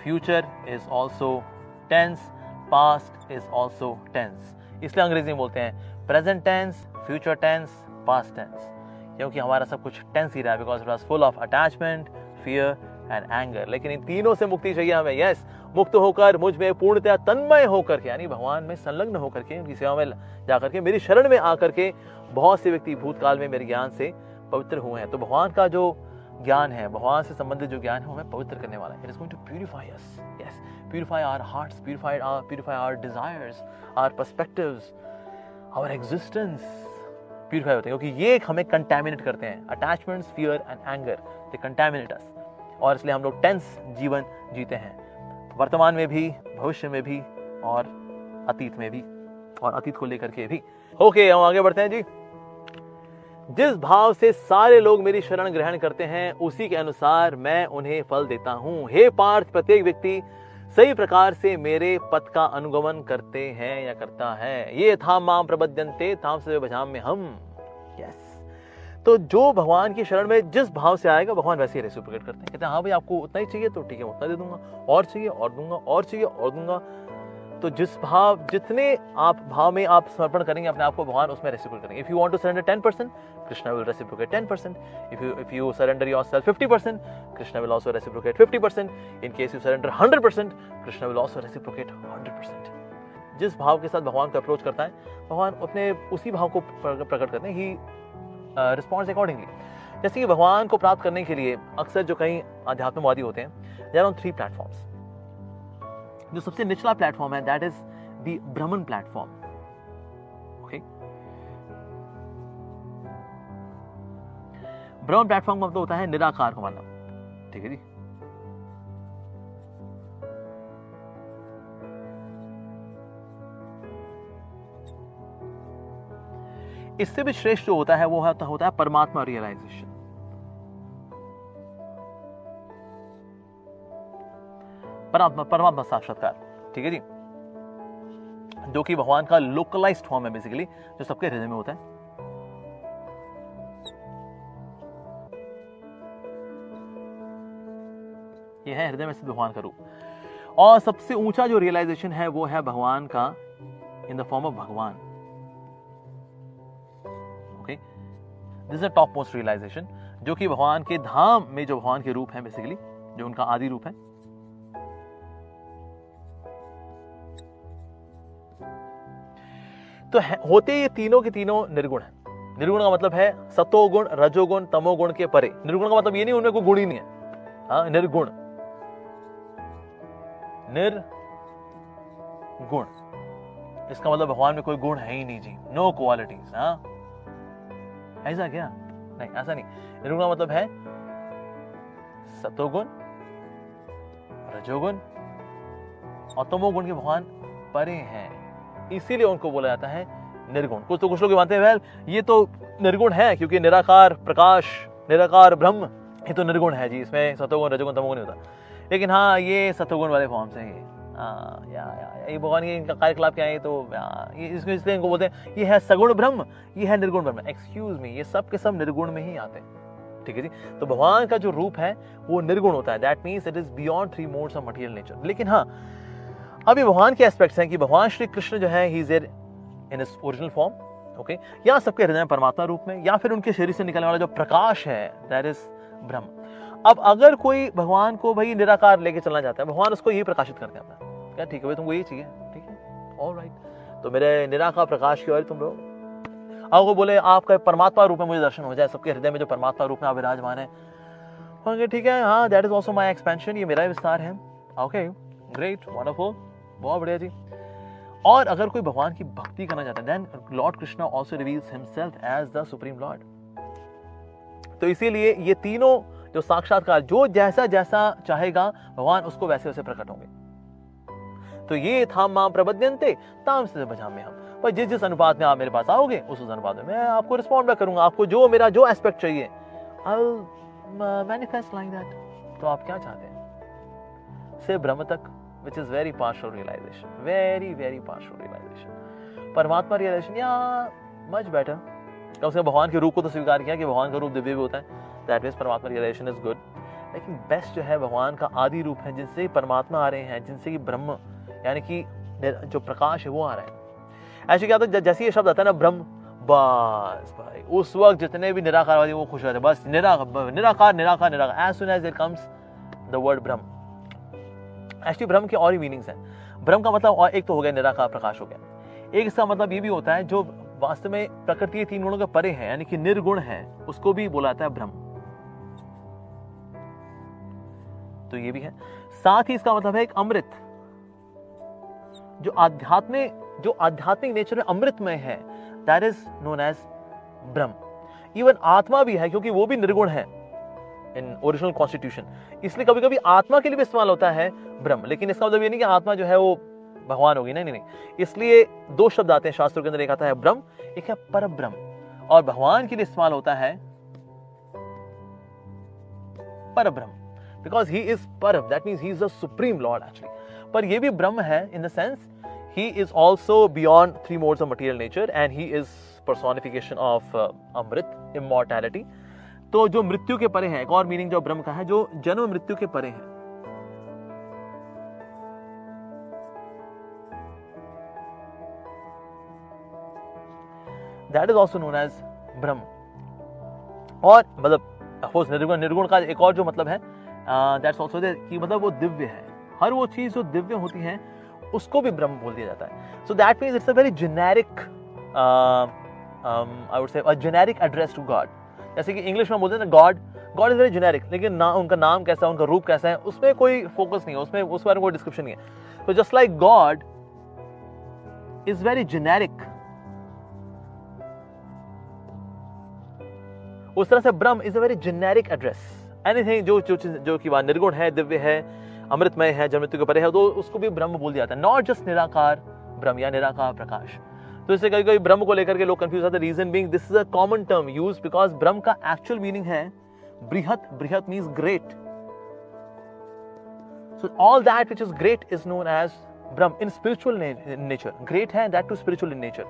A: future is also tense, past is also tense. इसलिए अंग्रेजी में बोलते हैं present tense, future tense, past tense, क्योंकि हमारा सब कुछ टेंस ही रहा है, because it was full of attachment, fear and anger. लेकिन इन तीनों से मुक्ति चाहिए हमें। यस, मुक्त होकर, मुझ में पूर्णतः तन्मय होकर के, यानी भगवान में संलग्न होकर के, उनकी सेवा में जाकर के, मेरी शरण में आकर के बहुत से व्यक्ति भूतकाल में मेरे ज्ञान से पवित्र हुए हैं। तो भगवान का जो ज्ञान है, भगवान से संबंधित जो ज्ञान है, हमें पवित्र करने वाला है। It is going to purify us. Yes, purify our hearts, purify our desires, our perspectives, our existence purify होते हैं, क्योंकि ये हमें कंटैमिनेट करते हैं। Attachments, fear and anger, they contaminate us, और इसलिए हम लोग टेंस जीवन जीते हैं, वर्तमान में भी, भविष्य में भी, और अतीत में भी, और अतीत को लेकर के भी। ओके, हम आगे बढ़ते हैं जी। जिस भाव से सारे लोग मेरी शरण ग्रहण करते हैं, उसी के अनुसार मैं उन्हें फल देता हूं। हे पार्थ, प्रत्येक व्यक्ति सही प्रकार से मेरे पथ का अनुगमन करते हैं या करता है। ये था माम प्रबद्यन्ते ताम से भजाम में हम। यस, तो जो भगवान की शरण में जिस भाव से आएगा, भगवान वैसे ही रेसिप्रोकेट करते हैं। कहते हैं हाँ भाई, आपको उतना ही चाहिए तो ठीक है, उतना दे दूंगा, और चाहिए और दूंगा, और चाहिए और दूंगा। तो जिस भाव, जितने आप भाव में आप समर्पण करेंगे अपने आप को, भगवान उसमें रेसिप्रोकेट करेंगे। If you want to surrender 10%, Krishna will reciprocate 10%. If you surrender yourself 50%, Krishna will also reciprocate 50%. In case you surrender 100%, Krishna will also reciprocate 100%. जिस भाव के साथ भगवान को अप्रोच करता है, भगवान अपने उसी भाव को प्रकट करते हैं। ही रिस्पॉन्ड्स अकॉर्डिंगली। जैसे कि भगवान को प्राप्त करने के लिए अक्सर जो कई अध्यात्मवादी होते हैं, देयर आर ऑन 3 प्लेटफॉर्म्स। जो सबसे निचला प्लेटफॉर्म है, दैट इज द ब्राह्मण प्लेटफॉर्म। ओके, ब्राह्मण प्लेटफॉर्म का मतलब होता है निराकार को मानना। ठीक है जी। इससे भी श्रेष्ठ जो होता है वो होता है परमात्मा रियलाइजेशन। परमात्मा साक्षात्कार। ठीक है जी, जो कि भगवान का लोकलाइज्ड फॉर्म है, बेसिकली जो सबके हृदय में होता है। ये है हृदय में स्थित भगवान का रूप। और सबसे ऊंचा जो रियलाइजेशन है वो है भगवान का in the form of Bhagwan. Okay, this is the top most realization, जो कि भगवान के धाम में जो भगवान के रूप है, बेसिकली जो उनका आदि रूप है। तो होते ये तीनों के तीनों निर्गुण है। निर्गुण का मतलब है सतोगुण, रजोगुण, तमोगुण के परे। निर्गुण का मतलब ये नहीं उनमें कोई गुण ही नहीं है। हाँ, निर्गुण, निर्गुण, इसका मतलब भगवान में कोई गुण है ही नहीं जी, नो क्वालिटीज। हाँ, ऐसा क्या? नहीं, ऐसा नहीं। निर्गुण का मतलब है सतोगुण, रजोगुण और तमोगुण के भगवान परे हैं, इसीलिए उनको बोला जाता है निर्गुण। कुछ लोग मानते हैं वेल ये तो निर्गुण है क्योंकि निराकार प्रकाश, निराकार ब्रह्म, ये तो निर्गुण है जी, इसमें सतोगुण, रजोगुण, तमोगुण नहीं होता। लेकिन हाँ, ये सतोगुण वाले फॉर्म से ये ये भगवान के इनका कार्यकलाप क्या है, तो ये इसको इसलिए इनको बोलते हैं ये है सगुण ब्रह्म, ये है निर्गुण ब्रह्म। एक्सक्यूज मी, ये सब के सब निर्गुण में ही आते हैं। ठीक है जी। तो भगवान का जो रूप है वो निर्गुण होता है। That means it is beyond 3 modes of material nature. लेकिन हाँ, अभी भगवान के एस्पेक्ट्स हैं कि भगवान श्री कृष्ण जो है he is in his original form. Okay, या सबके हृदय में परमात्मा रूप में, या फिर उनके शरीर से निकलने वाला जो प्रकाश है दैट इज ब्रह्म। अब अगर कोई भगवान को भाई निराकार लेके चलना चाहता है, भगवान उसको यही प्रकाशित करते हैं अपना। क्या ठीक है भाई, तुमको यही चाहिए, ठीक है, ऑलराइट, तो मेरे निराकार प्रकाश की ओर तुम लोग। अब वो बोले आपका परमात्मा रूप में मुझे दर्शन हो जाए, सबके हृदय में जो परमात्मा रूप में विराजमान है, ठीक है, हाँ, that is also my expansion, ये मेरा विस्तार है। ओके, ग्रेट, वंडरफुल, बहुत बढ़िया जी। और अगर कोई भगवान की भक्ति करना चाहता है, then Lord Krishna also reveals himself as the supreme Lord. तो इसीलिए ये तीनों जो साक्षात्कार, जो जैसा जैसा चाहेगा भगवान उसको वैसे वैसे प्रकट होंगे। तो ये था मां प्रबध्यन्ते ताम से भजाम्य हम, पर जिस जिस अनुपात में आप मेरे पास आओगे उस अनुपात में मैं आपको रिस्पॉन्ड बैक करूंगा। आपको जो मेरा जो एस्पेक्ट चाहिए I will manifest like that. तो आप क्या चाहते हैं? से ब्रह्म तक, which is very partial realization, very very partial realization। परमात्मा रियलाइजेशन या मच बेटर, कम से कम भगवान के रूप को तो स्वीकार किया कि भगवान का रूप दिव्य भी होता है, दैट मीन्स परमात्मा रियलाइजेशन इज गुड। लेकिन बेस्ट जो है भगवान का आदि रूप है, जिनसे परमात्मा आ रहे हैं, जिनसे कि ब्रह्म यानी कि जो प्रकाश है वो आ रहा है। ऐसे क्या होता है, जैसे ये शब्द आता है ना ब्रह्म, बस भाई उस वक्त जितने भी निराकारवादी वो खुश रहते, बस निराकार निराकार निराकार निराकार। As soon as it comes the word Brahm, actually ब्रह्म के और ही मीनिंग्स हैं। ब्रह्म का मतलब और एक तो हो गया निराकार प्रकाश हो गया, एक इसका मतलब ये भी होता है जो वास्तव में प्रकृति के तीन गुणों के परे है, यानी कि निर्गुण है, उसको भी बोला जाता है ब्रह्म। तो ये भी है। साथ ही इसका मतलब है एक अमृत, जो आध्यात्मिक नेचर में अमृतमय है, that is known as Brahma. Even आत्मा भी है, क्योंकि वो भी निर्गुण है इन ओरिजिनल कॉन्स्टिट्यूशन, इसलिए कभी कभी आत्मा के लिए भी इस्तेमाल होता है ब्रह्म। लेकिन इसका मतलब ये नहीं कि आत्मा जो है वो भगवान होगी, नहीं नहीं नहीं। इसलिए दो शब्द आते हैं शास्त्रों के अंदर, एक आता है ब्रह्म, एक है पर ब्रह्म। और भगवान के लिए इस्तेमाल होता है पर ब्रह्म, because he is Par, that means he is the supreme Lord actually. पर ये भी ब्रह्म है in the sense he is also beyond three modes of material nature, and he is personification of amrit, immortality. तो जो मृत्यु के परे है, एक और मीनिंग जो ब्रह्म का है, जो जन्म मृत्यु के परे है। That is also known as Brahm. और मतलब ऑफकोर्स निर्गुण का एक और जो मतलब है, दैट्स ऑल्सो कि मतलब वो दिव्य है। हर वो चीज जो दिव्य होती है उसको भी ब्रह्म बोल दिया जाता है। So that means it's a very generic, I would say a generic address to God. जैसे कि इंग्लिश में बोलते हैं ना God, God is very generic, लेकिन ना उनका नाम कैसा है, उनका रूप कैसा है, उसमें कोई फोकस नहीं है, उसमें उस बारे में कोई डिस्क्रिप्शन नहीं है। तो just like God is very generic, उस तरह से ब्रह्म is a very generic address. Anything जो कि वह निर्गुण है, दिव्य है, अमृतमय है, जन्म मृत्यु के परे है, तो उसको भी ब्रह्म बोल दिया जाता है, नॉट जस्ट निराकार ब्रह्म या निराकार प्रकाश। तो इससे कभी कभी ब्रह्म को लेकर के लोग कंफ्यूज होते हैं। Reason being this is a common term used because Brahm का एक्चुअल मीनिंग है बृहत। बृहत means great. So all that which is great is known as Brahm in spiritual nature. Great है that to spiritual in nature.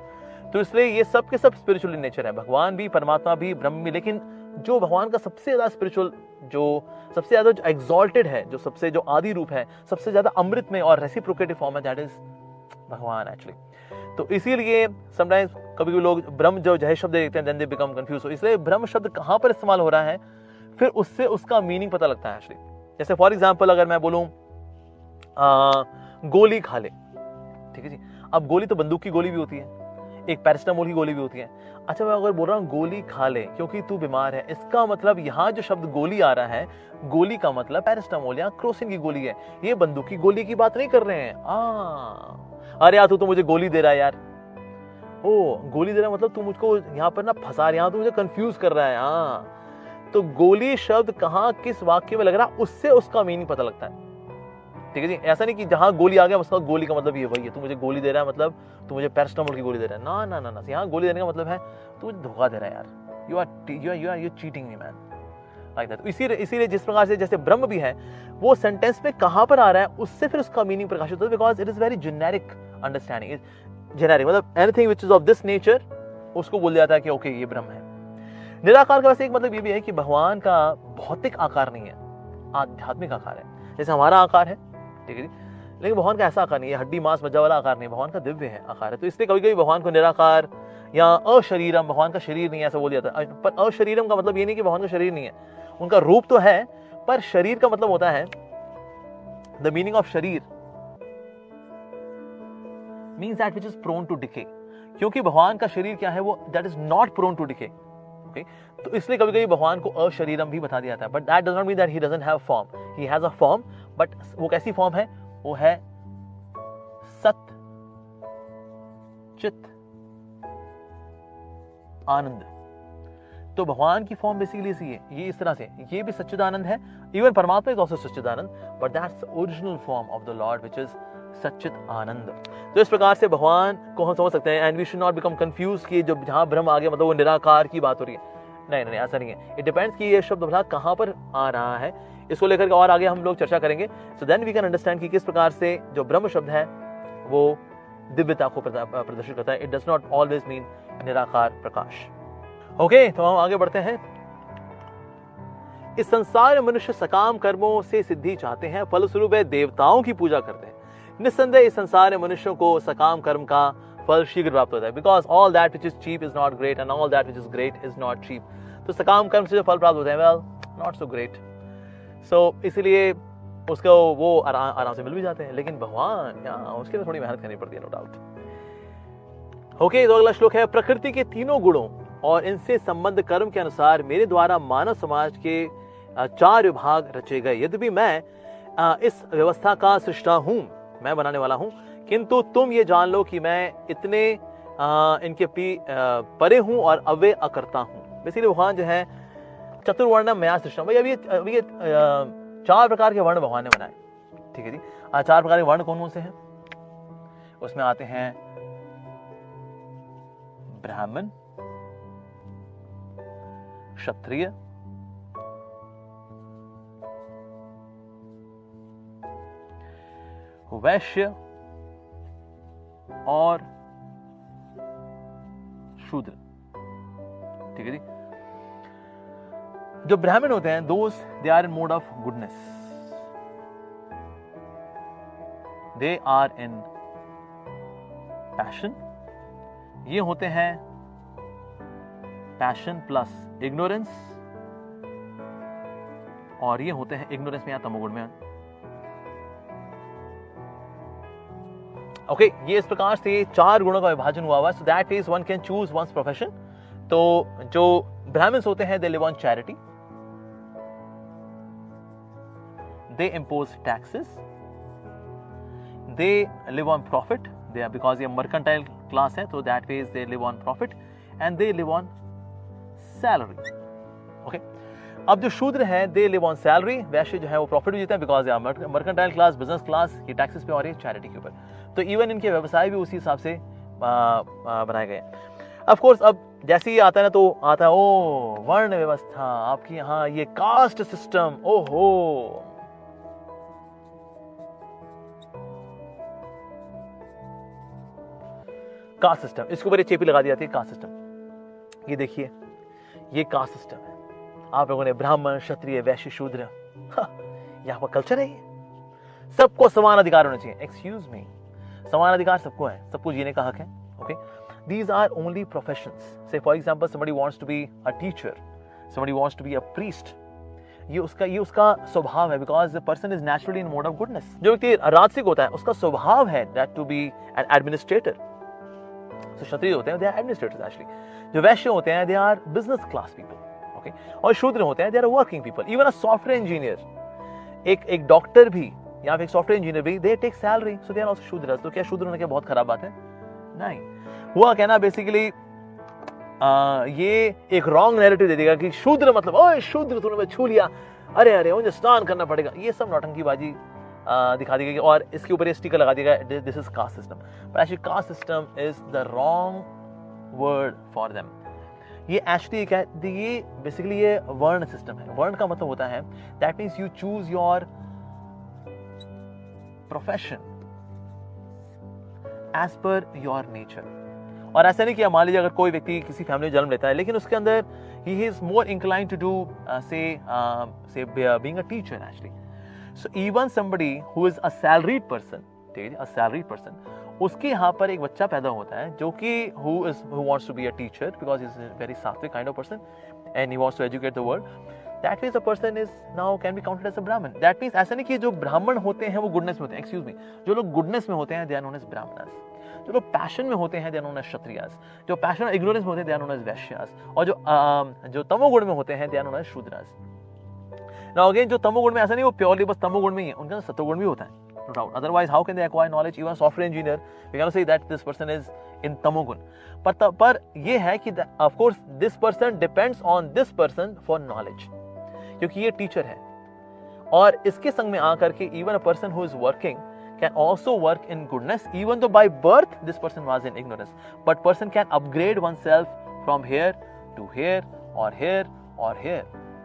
A: तो इसलिए ये सब के सब स्पिरिचुअल इन नेचर है, भगवान भी, परमात्मा भी, ब्रह्म भी। लेकिन जो भगवान का सबसे ज्यादा स्पिरिचुअल, जो सबसे ज्यादा जो एग्जॉल्टेड है, जो सबसे जो आदि रूप है, सबसे ज्यादा अमृत में और रेसिप्रोकेटिव फॉर्म है, दैट इज भगवान एक्चुअली। तो इसीलिए समटाइम्स कभी कभी लोग ब्रह्म जो जय शब्द देखते हैं, देन दे बिकम कंफ्यूज। तो इसलिए ब्रह्म शब्द कहां पर इस्तेमाल हो रहा है, फिर उससे उसका मीनिंग पता लगता है एक्चुअली। जैसे फॉर एग्जाम्पल अगर मैं बोलूं गोली खा ले, ठीक है जी। अब गोली तो बंदूक की गोली भी होती है, एक पैरासिटामोल की गोली भी होती है। अच्छा, मैं अगर बोल रहा हूँ गोली खा ले क्योंकि तू बीमार है, इसका मतलब यहाँ जो शब्द गोली आ रहा है, गोली का मतलब पैरासिटामोल या क्रोसिन की गोली है। ये बंदूक की गोली की बात नहीं कर रहे हैं। अरे यार तू तो मुझे गोली दे रहा है यार, ओ गोली दे रहा है मतलब तू मुझको यहाँ पर ना फंसा रहा है, यहाँ तू मुझे कंफ्यूज कर रहा है। हाँ, तो गोली शब्द कहाँ किस वाक्य में लग रहा है, उससे उसका मीनिंग पता लगता है, ठीक है जी। ऐसा नहीं कि जहां गोली आ गया उसका गोली का मतलब ये वही है, तू मुझे गोली दे रहा है मतलब तू मुझे पैरासिटामोल की गोली दे रहा है। ना ना ना ना, यहाँ गोली देने का मतलब है तू मुझे धोखा दे रहा है यार, you are cheating me man, like that. इसीलिए जिस प्रकार से जैसे ब्रह्म भी है, वो सेंटेंस में कहां पर आ रहा है उससे फिर उसका मीनिंग प्रकाशित होता है, because it is very generic understanding. Generic मतलब anything which is of this nature, उसको बोल जाता है कि ओके ये ब्रह्म है। निराकार का वैसे एक मतलब ये भी है कि भगवान का भौतिक आकार नहीं है, आध्यात्मिक आकार है। जैसे हमारा आकार है, ठीक है जी, लेकिन भगवान का ऐसा आकार नहीं है, हड्डी मांस मज्जा वाला आकार नहीं, भगवान का दिव्य है आकार है। तो इसलिए कभी कभी भगवान को निराकार या अशरीरम, भगवान का शरीर नहीं है ऐसा बोल जाता है। पर अशरीरम का मतलब ये नहीं कि भगवान का शरीर नहीं है, उनका रूप तो है, पर शरीर का मतलब होता है, the meaning of sharir means that which is prone to decay. क्योंकि भगवान का शरीर क्या है, वो that is not prone to decay. Okay, तो इसलिए कभी कभी भगवान को अशरीरम भी बता दिया जाता है, but that does not mean that he doesn't have form, he has a form. But वो कैसी फॉर्म है, वो है सत सच्चित आनंद। तो भगवान की फॉर्म बेसिकली ऐसी है, ये इस तरह से, ये भी सच्चिदानंद है, even Paramatma is also Sachchidanand, but that's the original form of the lord which is sachchit anand. तो इस प्रकार से भगवान को हम समझ सकते हैं, and we should not become confuse कि जो जहां ब्रह्म आ गया मतलब वो निराकार की बात हो रही है। नहीं नहीं, ऐसा नहीं है। इट डिपेंड्स कि ये शब्द भला कहां पर आ रहा है, इसको लेकर के और आगे हम लोग चर्चा करेंगे। So then we can understand कि किस प्रकार से जो ब्रह्म शब्द है वो दिव्यता को प्रदर्शित करता है। It does not always mean निराकार प्रकाश। ओके, तो हम आगे बढ़ते हैं। इस संसार में मनुष्य सकाम कर्मों से सिद्धि चाहते हैं, फलस्वरूप वे देवताओं की पूजा करते हैं। निस्संदेह इस संसार में मनुष्यों को सकाम कर्म का फल शीघ्र प्राप्त होता है, because all that which is cheap is not great and all that which is great is not cheap. तो सकाम कर्म से जो फल प्राप्त होते हैं, well not so great, so इसलिए उसको वो आराम से मिल भी जाते हैं। लेकिन भगवान यहाँ उसके लिए थोड़ी मेहनत करनी पड़ती है, नो डाउट। ओके, तो अगला श्लोक है, प्रकृति के तीनों गुणों और इनसे संबंध कर्म के अनुसार मेरे द्वारा मानव समाज के 4 विभाग रचे गए। यद्यपि मैं इस व्यवस्था का सृष्टा हूं, मैं बनाने वाला हूं, किंतु तुम ये जान लो कि मैं इतने इनके परे हूं और अव्यय अकर्ता हूं। बेसिकली भगवान जो है चतुर्वर्ण मया सृष्टा, भाई अभी ये 4 प्रकार के वर्ण भगवान ने बनाए। ठीक है जी, 4 प्रकार के वर्ण कौन कौन से हैं? उसमें आते हैं ब्राह्मण, क्षत्रिय, वैश्य और शूद्र। ठीक है जी। जो ब्राह्मण होते हैं, those they are in mode of goodness, they are in passion. ये होते हैं पैशन प्लस इग्नोरेंस, और ये होते हैं इग्नोरेंस में या तमोगुण में। ओके, ये इस प्रकार से 4 गुणों का विभाजन हुआ हुआ, so that is one can choose one's profession. तो जो ब्राह्मण्स होते हैं, they live on charity, they impose taxes, they live on profit, they are because ये मर्केंटाइल क्लास है, तो that means they live on profit and they live on salary. Okay, अब जो शूद्र है, दे लिव ऑन सैलरी। वैश्य जो है वो प्रॉफिट भी जीता है, because mercantile class, business class, ये टैक्सेस पे और ये चैरिटी के ऊपर। तो इवन इनके व्यवसाय भी उसी हिसाब से बनाए गए। ऑफ कोर्स अब जैसे ही आता है ना, तो आता है ओ वर्ण व्यवस्था आपकी यहाँ, ये कास्ट सिस्टम, ओहो। कास्ट सिस्टम, इसके ऊपर चेपी लगा दी जाती है, कास्ट सिस्टम। ये देखिए, ये कास्ट सिस्टम है। आप लोगों ने ब्राह्मण, क्षत्रिय, वैश्य, शूद्र, यहाँ पर कल्चर है। ये सबको समान अधिकार होने चाहिए। एक्सक्यूज मी, समान अधिकार सबको है, सबको जीने का हक है। Okay, these are only professions. Say for example, somebody wants to be a teacher, somebody wants to be a priest. ये उसका स्वभाव है, because the person is naturally in mode of goodness. जो व्यक्ति राजसिक होता है, उसका स्वभाव है that to be an administrator. So क्षत्रिय होते हैं, they are administrators actually. जो वैश्य होते हैं, they are business class people. Okay, और शूद्र होते हैं, they are working people. Even a software engineer, एक डॉक्टर भी या फिर एक सॉफ्टवेयर इंजीनियर भी, they take salary, so they are also Shudras. तो क्या शूद्र होना क्या बहुत खराब बात है? नहीं। हुआ कहना बेसिकली ये एक रॉन्ग नैरेटिव दे देगा कि शूद्र मतलब ओए शूद्र तूने छू लिया, अरे अरे मुझे स्नान करना पड़ेगा। ये सब नौटंकीबाजी दिखा दी गई और इसके ऊपर ये स्टिकर लगा दिया गया, this is caste system. But actually caste system is the wrong word for them. ये एक्चुअली क्या है, ये बेसिकली ये वर्ण सिस्टम है। वर्ण का मतलब होता है that means you choose your profession as per your nature. और ऐसा नहीं कि मान लीजिए अगर कोई व्यक्ति किसी फैमिली में जन्म लेता है लेकिन उसके अंदर he is more inclined to do say being a teacher actually. So even somebody who is a salaried person, ठीक है, a salaried person, उसके यहाँ पर एक बच्चा पैदा होता है जो कि who wants to be a teacher because he is a very sattvic kind of person and he wants to educate the world. That means a person is now can be counted as a Brahmin. That means ऐसा नहीं कि जो ब्राह्मण होते हैं वो goodness में होते हैं, excuse me, जो लोग गुडनेस में होते हैं they are known as Brahmanas. जो लोग पैशन में होते हैं they are known as Kshatriyas. जो पैशन और इग्नोरेंस में होते हैं they are known as Vaishyas. और जो तमोगुण में होते हैं they are known as Shudras. Now again जो तमोगुण में ऐसा नहीं वो प्योरली बस तमोगुण में ही है, उनका सत्वगुण भी होता है। no doubt. Otherwise, how can they acquire knowledge? Even a software engineer, we cannot say that this person is in tamogun. पर ये है कि of course this person depends on this person for knowledge, क्योंकि ये teacher है और इसके संग में आकर के even a person who is working can also work in goodness, even though by birth this person was in ignorance, but person can upgrade oneself from here to here or here or here.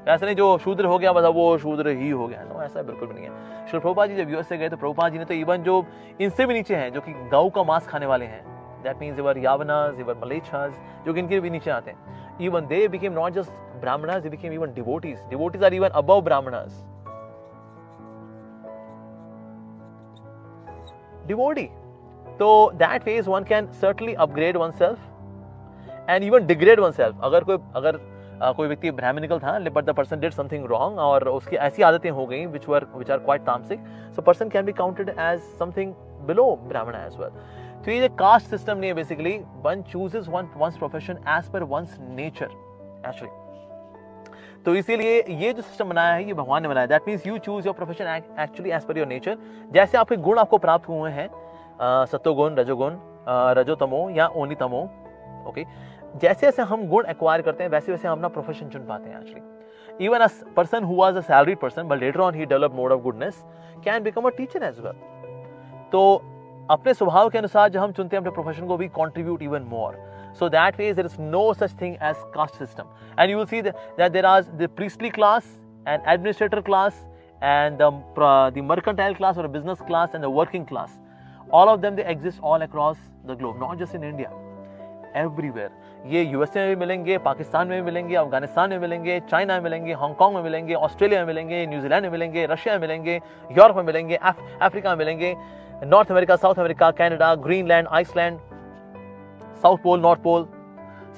A: ऐसा नहीं जो शूद्र हो गया बस वो शूद्र ही हो गया, नो, ऐसा बिल्कुल भी नहीं है. श्री प्रभुपाद जी जब यूएस से गए तो प्रभुपाद जी ने तो इवन जो इनसे भी नीचे हैं जो कि गौ का मांस खाने वाले हैं, दैट मीन्स इवर यावनास, इवर मलेच्छास, जो कि इनके भी नीचे आते हैं, even they became not just Brahmanas, they became even devotees. Devotees are even above Brahmanas. Devotee. So that ways one can certainly upgrade oneself and even degrade oneself. अगर कोई व्यक्ति ब्राह्मणिकल था but the person did something wrong और उसकी ऐसी आदतें हो गई which are quite तामसिक, so person can be counted as something below brahmana as well. तो ये caste system नहीं है, basically one chooses one's profession as per one's nature actually. तो इसीलिए ये जो सिस्टम बनाया है ये भगवान ने बनाया. That means you choose your profession actually as per your nature. जैसे आपके गुण आपको प्राप्त हुए हैं, सत्वगुण, रजोगुण, रजोतमो या ओनितमो, ओके, जैसे जैसे हम गुण एक्वायर करते हैं वैसे वैसे हम अपना प्रोफेशन चुन पाते हैं actually. Even a person who was a salaried person but later on he develop mode of goodness can become a teacher as well. तो अपने स्वभाव के अनुसार जब हम चुनते हैं अपने प्रोफेशन को, we contribute even more. So that way there is no such thing as caste system, and you will see that there are the priestly class and administrator class and the mercantile class or business class and the working class. All of them they exist all across the globe, not just in India, everywhere. ये USA में भी मिलेंगे, पाकिस्तान में भी मिलेंगे, अफगानिस्तान में मिलेंगे, China में मिलेंगे, हांगकांग में मिलेंगे, ऑस्ट्रेलिया में मिलेंगे, न्यूजीलैंड में मिलेंगे, रशिया में मिलेंगे, यूरोप में मिलेंगे, अफ्रीका में मिलेंगे, north America, south America, Canada, Greenland, Iceland, south pole, north pole,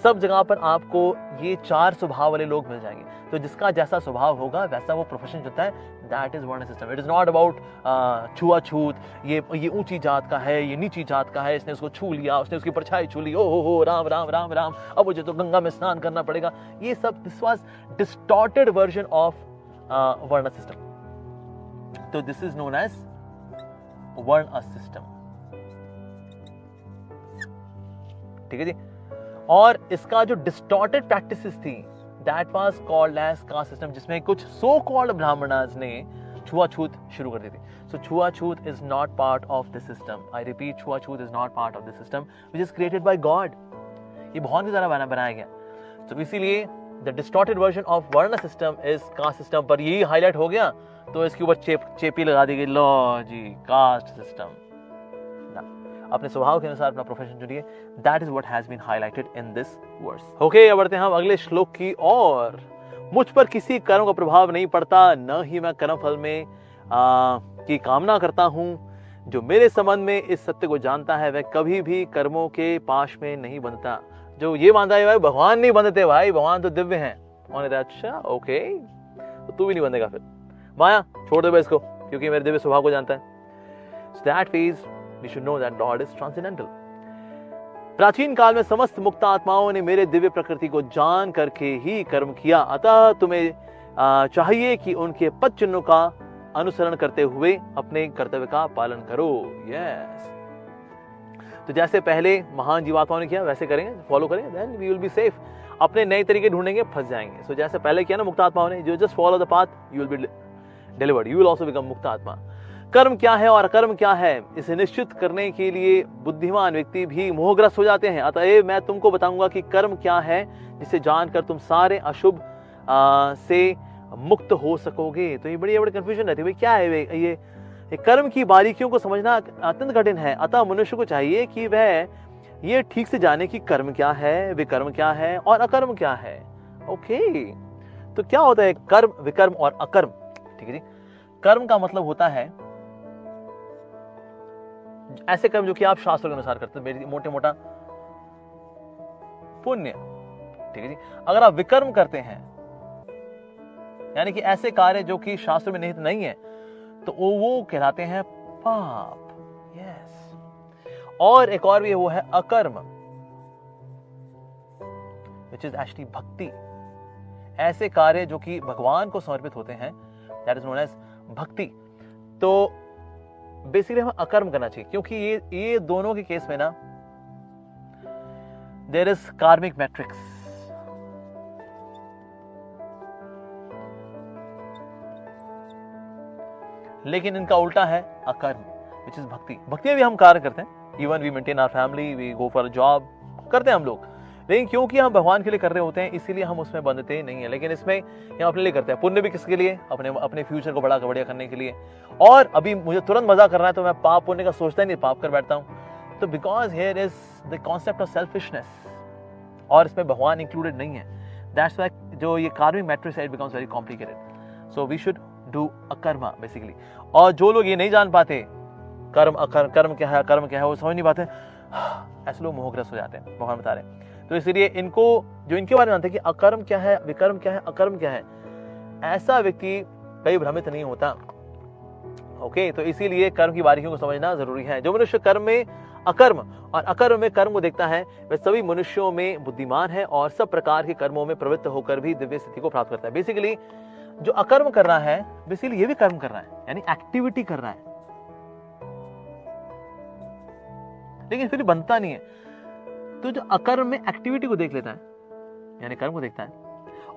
A: सब जगह पर आपको ये चार स्वभाव वाले लोग मिल जाएंगे. तो जिसका जैसा स्वभाव होगा वैसा वो प्रोफेशन चुनता है. दैट इज वर्ण system. It is not about छुआछूत, ये ऊंची जात का है, ये नीची जात का है, इसने उसको छू लिया, उसने उसकी परछाई छू ली, ओ हो राम राम राम राम, अब मुझे तो गंगा में स्नान करना पड़ेगा. ये सब this was distorted version of varna system. तो this is known as varna system. ठीक है जी. और इसका जो डिस्टॉर्टेड प्रैक्टिसेस थी that was called as caste system, जिसमें कुछ सो कॉल्ड ब्राह्मणास ने छुआछूत शुरू कर दी थी. So chhuachhut is not part of the system. I repeat, chhuachhut is not part of the system which is created by God. ये बहुत ही ज्यादा बनाया गया. तो इसीलिए the distorted version of varna system is caste system. पर यही हाईलाइट हो गया तो इसके ऊपर चेपी लगा दी गई, लो जी कास्ट सिस्टम. अपने स्वभाव के अनुसार अपना प्रोफेशन चुनिए. That is what has been highlighted in this verse. Okay, अब बढ़ते हैं हम अगले श्लोक की ओर. मुझ पर किसी कर्म का प्रभाव नहीं पड़ता, न ही मैं कर्म फल में की कामना करता हूँ. जो मेरे संबंध में इस सत्य को जानता है वह कभी भी कर्मों के पाश में नहीं बंधता. जो ये मानता है भाई भगवान नहीं बंधते, भाई भगवान तो दिव्य हैं. अच्छा ओके, तो तू भी नहीं बंधेगा फिर. माया छोड़ दे इसको, क्योंकि मेरे दिव्य स्वभाव को जानता है. So that means we should know that God is transcendental. प्राचीन काल में समस्त मुक्त आत्माओं ने मेरे दिव्य प्रकृति को जान करके ही कर्म किया. अतः तुम्हें चाहिए कि उनके पद चिन्हों का अनुसरण करते हुए अपने कर्तव्य का पालन करो. यस. तो जैसे पहले महान जीवात्माओं ने किया वैसे करेंगे, फॉलो करेंगे, then we will be safe. अपने नए तरीके ढूंढेंगे फंस जाएंगे. सो जैसे पहले किया ना मुक्त आत्माओं ने, जो just follow the path, you will be delivered, you will also become मुक्त आत्मा. कर्म क्या है और अकर्म क्या है इसे निश्चित करने के लिए बुद्धिमान व्यक्ति भी मोहग्रस्त हो जाते हैं. अतएव मैं तुमको बताऊंगा कि कर्म क्या है, जिसे जानकर तुम सारे अशुभ से मुक्त हो सकोगे. तो ये बड़ी कंफ्यूजन रहती है, भाई क्या है ये कर्म की बारीकियों को समझना अत्यंत कठिन है. अतः मनुष्य को चाहिए कि वह ये ठीक से जाने कि कर्म क्या है, विकर्म क्या है और अकर्म क्या है. ओके, तो क्या होता है कर्म, विकर्म और अकर्म. ठीक है जी. कर्म का मतलब होता है ऐसे कर्म जो कि आप शास्त्रों के अनुसार करते हैं, मोटे मोटा पुण्य. ठीक है जी. अगर आप विकर्म करते हैं यानी कि ऐसे कार्य जो कि शास्त्र में निहित नहीं है, तो वो कहलाते हैं पाप. यस. और एक और भी वो है अकर्म, विच इज एक्चुअली भक्ति. ऐसे कार्य जो कि भगवान को समर्पित होते हैं, दैट इज नोन एज भक्ति. तो बेसिकली हमें अकर्म करना चाहिए, क्योंकि ये दोनों के केस में ना देयर इज कार्मिक मैट्रिक्स। लेकिन इनका उल्टा है अकर्म, विच इज भक्ति। भक्ति में भी हम कार्य करते हैं, even we maintain our family, we go for job, करते हैं हम लोग, लेकिन क्योंकि हम भगवान के लिए कर रहे होते हैं इसीलिए हम उसमें बंधते नहीं है। लेकिन इसमें हम अपने लिए करते हैं। पुण्य भी किसके लिए? अपने फ्यूचर को बढ़िया करने के लिए। और अभी मुझे तुरंत मजा करना है तो मैं पाप पुण्य का सोचता ही नहीं, पाप कर बैठता हूं। तो because here is the concept of selfishness, और इसमें भगवान इंक्लूडेड नहीं है। दैट्स व्हाई जो ये karmic matrix it becomes very complicated. So we should do akarma basically. और जो लोग ये नहीं जान पाते कर्म क्या है, अकर्म क्या है, वो समझ नहीं पाते, ऐसे लोग मोहग्रस्त हो जाते हैं, भगवान बता रहे हैं। तो इसलिए इनको जो इनके बारे में जानते हैं कि अकर्म क्या है, विकर्म क्या है, अकर्म क्या है, ऐसा व्यक्ति कभी भ्रमित नहीं होता। ओके, तो इसीलिए कर्म की बारीकियों को समझना जरूरी है। जो मनुष्य कर्म में अकर्म और अकर्म में कर्म को देखता है वह सभी मनुष्यों में बुद्धिमान है और सब प्रकार के कर्मों में प्रवृत्त होकर भी दिव्य स्थिति को प्राप्त करता है। बेसिकली जो अकर्म कर रहा है बेसिकली ये भी कर्म कर रहा है, यानी एक्टिविटी कर रहा है, लेकिन फिर बनता नहीं है। तो जो अकर्म में एक्टिविटी को देख लेता है, यानी कर्म को देखता है,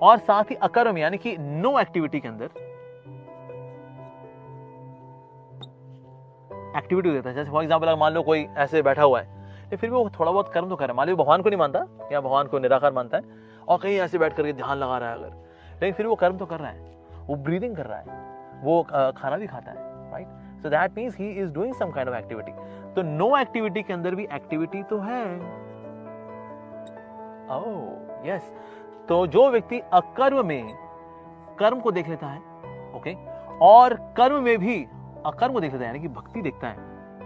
A: और साथ ही अकर्म यानी कि नो एक्टिविटी के अंदर एक्टिविटी को देखता है। जैसे फॉर एग्जांपल मान लो कोई ऐसे बैठा हुआ है, फिर भी वो थोड़ा बहुत कर्म तो कर रहा है। मान लो भगवान को नहीं मानता या भगवान को निराकार मानता है और कहीं ऐसे बैठ करके ध्यान लगा रहा है अगर, लेकिन फिर वो कर्म तो कर रहा है, वो ब्रीदिंग कर रहा है, वो खाना भी खाता है, right? So that means he is doing some kind of activity. तो नो एक्टिविटी के अंदर भी एक्टिविटी तो है। ओह यस, तो जो व्यक्ति अकर्म में कर्म को देख लेता है, ओके, और कर्म में भी अकर्म को देख लेता है, यानी कि भक्ति देखता है,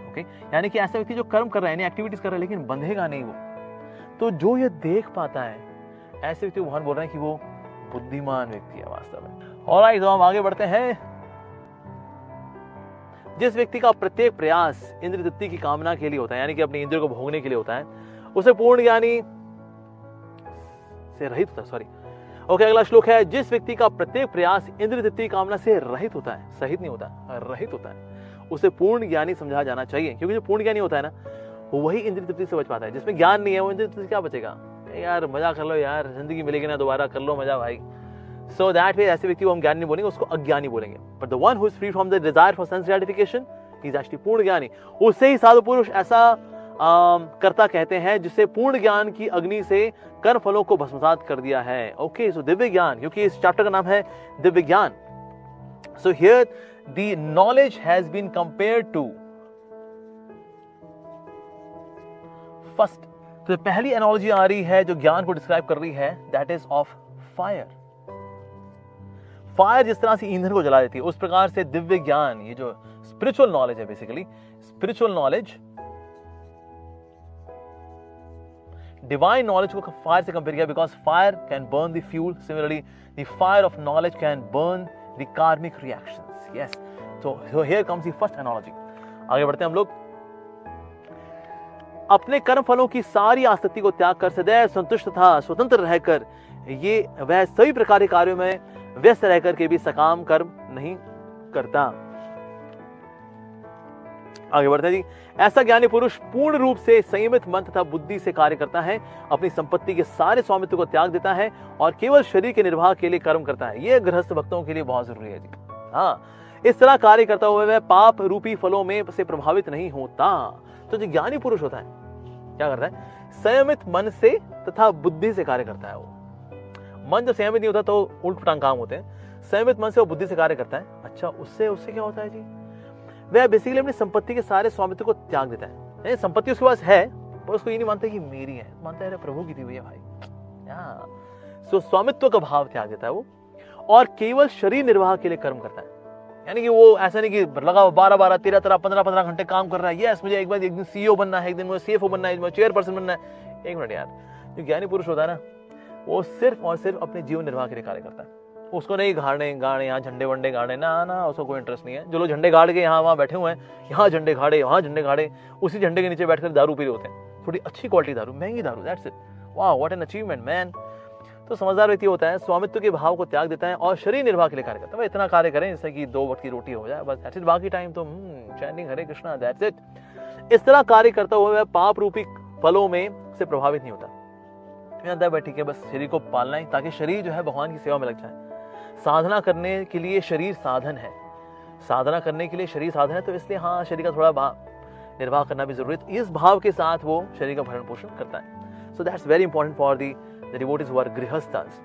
A: ओके, यानी कि ऐसा व्यक्ति जो कर्म कर रहा है, यानी एक्टिविटीज कर रहा है, लेकिन बंधेगा नहीं वो। तो जो ये देख पाता है, ऐसे व्यक्ति को भगवान बोल रहे हैं कि वो बुद्धिमान व्यक्ति है वास्तव में। ऑलराइट, तो हम आगे बढ़ते हैं। जिस व्यक्ति का प्रत्येक प्रयास इंद्रिय तृप्ति की कामना के लिए होता है, यानी कि अपनी इंद्रियों को भोगने के लिए होता है, उसे पूर्ण ज्ञानी से रहित होता है। सॉरी, ओके, अगला श्लोक है, जिस व्यक्ति का प्रत्येक प्रयास इंद्रिय तृप्ति की कामना से रहित होता है, सहित नहीं होता, रहित होता है, उसे पूर्ण ज्ञानी समझा जाना चाहिए। क्योंकि जो पूर्ण ज्ञानी होता है ना, वही इंद्रिय तृप्ति से बच पाता है। जिसमें ज्ञान नहीं है वो इंद्रिय तृप्ति से क्या बचेगा? यार मजा कर लो यार, जिंदगी मिलेगी ना दोबारा, कर लो मजा भाई। सो दैट वे ऐसे व्यक्ति को हम ज्ञानी नहीं बोलेंगे, उसको अज्ञानी बोलेंगे। But the one who is free from the desire for sense gratification is actually पूर्ण ज्ञानी। उससे ही साधु पुरुष ऐसा कर्ता कहते हैं जिससे पूर्ण ज्ञान की अग्नि से कर्म फलों को भस्मसात कर दिया है। ओके, सो दिव्य ज्ञान, क्योंकि इस चैप्टर का नाम है दिव्य ज्ञान। So here the knowledge has been compared to first. तो पहली एनालॉजी आ रही है जो ज्ञान को डिस्क्राइब कर रही है, that is of fire. Fire जिस तरह से ईंधन को जला देती है, उस प्रकार से दिव्य ज्ञान, ये जो स्पिरिचुअल नॉलेज है, basically spiritual knowledge divine knowledge को फायर से कंपेयर किया, because fire can burn the fuel, similarly the fire of knowledge can burn the कार्मिक reactions. Yes, so here comes the first analogy. आगे बढ़ते हैं हम लोग। अपने कर्म फलों की सारी आसक्ति को त्याग कर सदैव संतुष्ट तथा स्वतंत्र रहकर ये वह सभी प्रकार के कार्यों में व्यस्त रहकर के भी सकाम कर्म नहीं करता। आगे बढ़ते हैं जी। ऐसा ज्ञानी पुरुष पूर्ण रूप से संयमित मन तथा बुद्धि से कार्य करता है, अपनी संपत्ति के सारे स्वामित्व को त्याग देता है और केवल शरीर के निर्वाह के लिए कर्म करता है। यह गृहस्थ भक्तों के लिए बहुत जरूरी है जी। हाँ, इस तरह कार्य करता हुआ वह पाप रूपी फलों में से प्रभावित नहीं होता। तो जो ज्ञानी पुरुष होता है क्या करता है? संयमित मन से तथा बुद्धि से कार्य करता है। वो मन जब संयमित नहीं होता तो उल्ट पटांग काम होते हैं। संयमित मन से वो बुद्धि से कार्य करता है। अच्छा, उससे क्या होता है जी? वह बेसिकली अपनी संपत्ति के सारे स्वामित्व को त्याग देता है। संपत्ति उसके पास है पर उसको ये नहीं मानता कि मेरी है, मानता है प्रभु की दी हुई है भाई। सो स्वामित्व का भाव त्याग देता है वो, और केवल शरीर निर्वाह के लिए कर्म करता है। यानी कि वो ऐसा नहीं कि लगा 12-12, 13-13, 15-15 घंटे काम कर रहा है। यस, मुझे एक दिन सीईओ बनना है, एक दिन मुझे सीएफओ बनना है, मुझे चेयरपर्सन बनना है। एक मिनट यार, जो ज्ञानी पुरुष होता है ना, वो सिर्फ और सिर्फ अपने जीवन निर्वाह के लिए कार्य करता है। उसको नहीं गाड़ने यहाँ झंडे वंडे गाड़े ना, उसको कोई इंटरेस्ट नहीं है। जो लोग झंडे गाड़ के यहाँ वहाँ बैठे हुए हैं, यहाँ झंडे गाड़े, वहाँ झंडे गाड़े, उसी झंडे के नीचे बैठकर दारू पी रहे होते हैं। थोड़ी अच्छी क्वालिटी दारू, महंगी दारू, दैट्स इट। वाह, व्हाट एन अचीवमेंट मैन। तो समझदार व्यक्ति होता है स्वामित्व के भाव को त्याग देता है और शरीर निर्वाह के लिए कार्य करता है। इतना कार्य करें जैसे कि 2 वक्त की रोटी हो जाए, बस दैट्स इट। बाकी टाइम तो चैनिंग हरे कृष्णा, दैट्स इट। इस तरह कार्य करता हुआ वह पाप रूपी फलों में से प्रभावित नहीं होता। जानता है भाई ठीक है, बस शरीर को पालना है ताकि शरीर जो है भगवान की सेवा में लग जाए। साधना करने के लिए शरीर साधन है, साधना करने के लिए शरीर साधन है, तो इसलिए हाँ शरीर का थोड़ा निर्वाह करना भी जरूरी है। इस भाव के साथ वो शरीर का भरण पोषण करता है। So that's very important for the devotees who are grihasthas.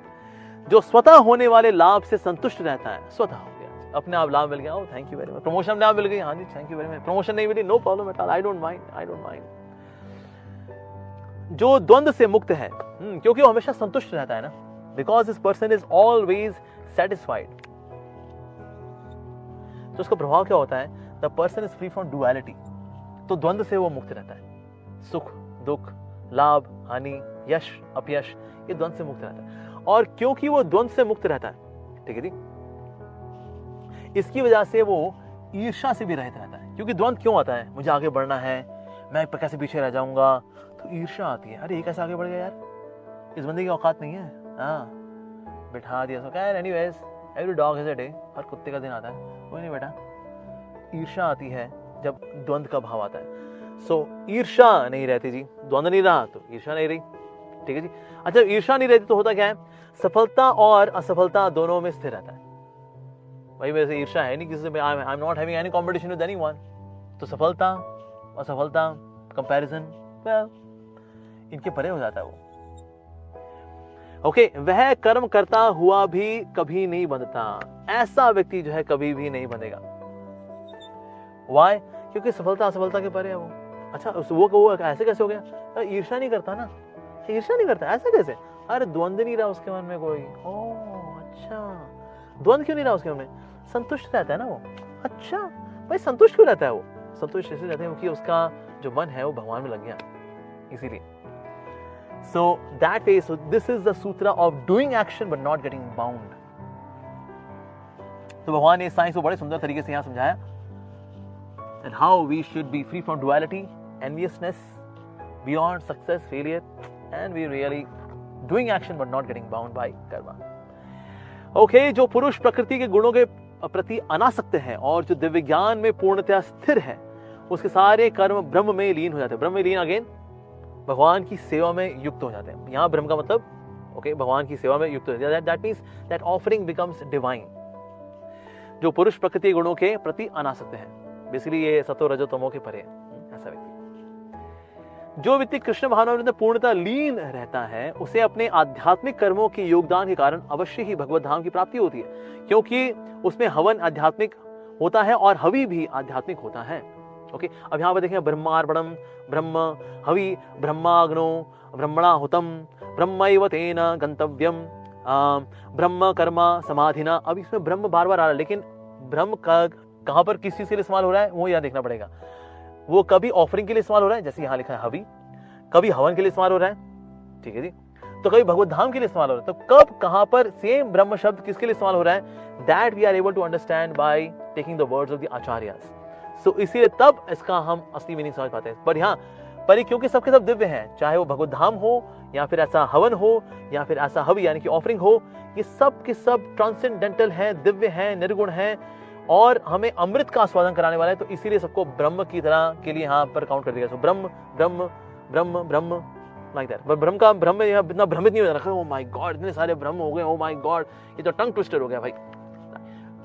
A: जो स्वतः होने वाले लाभ से संतुष्ट रहता है, स्वतः हो गया, अपने आप लाभ मिल गया, oh thank you very much, promotion अपने आप मिल गई, हाँ जी thank you very much, promotion नहीं मिली, no problem at all, I don't mind. जो द्वंद से मुक्त है, क्योंकि वो हमेशा संतुष्ट रहता है ना, because this person is always satisfied. तो उसका प्रभाव क्या होता है, the person is free from duality. तो द्वंद से वो मुक्त रहता है, सुख दुख, लाभ हानि, यश अपयश, ये द्वंद से मुक्त रहता है। और क्योंकि वो द्वंद से मुक्त रहता है, ठीक है जी, इसकी वजह से वो ईर्ष्या से भी रहित रहता है। क्योंकि द्वंद क्यों आता है, मुझे आगे बढ़ना है, मैं कैसे पीछे रह जाऊंगा, तो ईर्ष्या आती है, अरे ये कैसे आगे बढ़ गया यार, इस बंदे की औकात नहीं है, हाँ बिठा दिया। सो क्या anyways, every dog has a day, हर कुत्ते का दिन आता है, कोई नहीं बेटा। ईर्ष्या आती है जब द्वंद का भाव आता है। सो ईर्ष्या नहीं रहती जी, द्वंद नहीं रहा तो ईर्ष्या नहीं रही, ठीक है जी। अच्छा ईर्ष्या नहीं रहती तो होता क्या है, सफलता और असफलता दोनों में स्थिर रहता है। भाई वैसे ईर्ष्या है नहीं किसी से, I am not having any competition with anyone, तो सफलता असफलता कंपैरिजन, वेल इनके परे हो जाता है वो। ओके, वह कर्म करता हुआ भी कभी नहीं बंधता, ऐसा व्यक्ति जो है कभी भी नहीं बंधेगा। वाई? क्योंकि सफलता असफलता के परे है वो। अच्छा वो ऐसे कैसे हो गया, ईर्ष्या नहीं करता ना, ईर्ष्या नहीं करता, ऐसा कैसे, अरे द्वंद नहीं रहा उसके मन में कोई, ओह अच्छा द्वंद क्यों नहीं रहा उसके मन में, संतुष्ट रहता है ना वो। अच्छा भाई संतुष्ट क्यों रहता है वो, संतुष्ट इसलिए रहता है क्योंकि उसका जो मन है वो भगवान में लग गया, इसीलिए। So that way, so this is the sutra of doing action but not getting bound. तो भगवान ने इस साइंस को बड़े सुंदर तरीके से यहाँ समझाया, and how we should be free from duality, enviousness, beyond success, failure, and we really doing action but not getting bound by karma. Okay, जो पुरुष प्रकृति के गुणों के प्रति अनासक्त है और जो दिव्य ज्ञान में पूर्णतया स्थिर है, उसके सारे कर्म ब्रह्म में लीन हो जाते हैं। ब्रह्म में लीन अगेन भगवान की सेवा में युक्त हो जाते हैं। यहाँ ब्रह्म का मतलब ओके भगवान की सेवा में युक्त हो जाते हैं। That means that offering becomes divine. जो पुरुष प्रकृति गुणों के प्रति अनासक्त है, बेसिकली ये सतो रजो तमो के परे ऐसा व्यक्ति। जो व्यक्ति कृष्ण भावना में पूर्णतः लीन रहता है, उसे अपने आध्यात्मिक कर्मों के योगदान के कारण अवश्य ही भगवत धाम की प्राप्ति होती है, क्योंकि उसमें हवन आध्यात्मिक होता है और हवि भी आध्यात्मिक होता है। ओके, अब यहाँ पर देखें, ब्रह्मार्पणम ब्रह्म हवि ब्रह्माग्नो ब्रह्मणा हुतम ब्रह्मैव तेन गंतव्यम ब्रह्म कर्मा समाधिना। अब इसमें ब्रह्म बार बार आ रहा है, लेकिन ब्रह्म का कहाँ पर किस चीज के लिए इस्तेमाल हो रहा है वो यहाँ देखना पड़ेगा। वो कभी ऑफरिंग के लिए इस्तेमाल हो रहा है, जैसे यहाँ लिखा है हवि, कभी हवन के लिए इस्तेमाल हो रहा है, ठीक है जी, तो कभी भगवत धाम के लिए इस्तेमाल हो रहा है। तो कब कहाँ पर सेम ब्रह्म शब्द किसके लिए इस्तेमाल हो रहा है, that we are able to understand by taking the words of the acharyas. सो इसीलिए तब इसका हम असली मीनिंग समझ पाते हैं। पर यहाँ पर क्योंकि सबके सब दिव्य हैं, चाहे वो भगवत धाम हो या फिर ऐसा हवन हो या फिर ऐसा हवि यानी कि ऑफरिंग हो, ये सब के सब ट्रांसेंडेंटल हैं, दिव्य हैं, निर्गुण हैं और हमें अमृत का आस्वादन कराने वाले हैं। तो इसीलिए सबको ब्रह्म की तरह के लिए यहाँ पर काउंट कर दिया। सो ब्रह्म ब्रह्म ब्रह्म ब्रह्म लाइक दैट। ब्रह्म का ब्रह्म यहाँ इतना भ्रमित नहीं हो रखा, ओ माय गॉड इतने सारे ब्रह्म हो गए, ओ माय गॉड ये तो टंग ट्विस्टर हो गया भाई।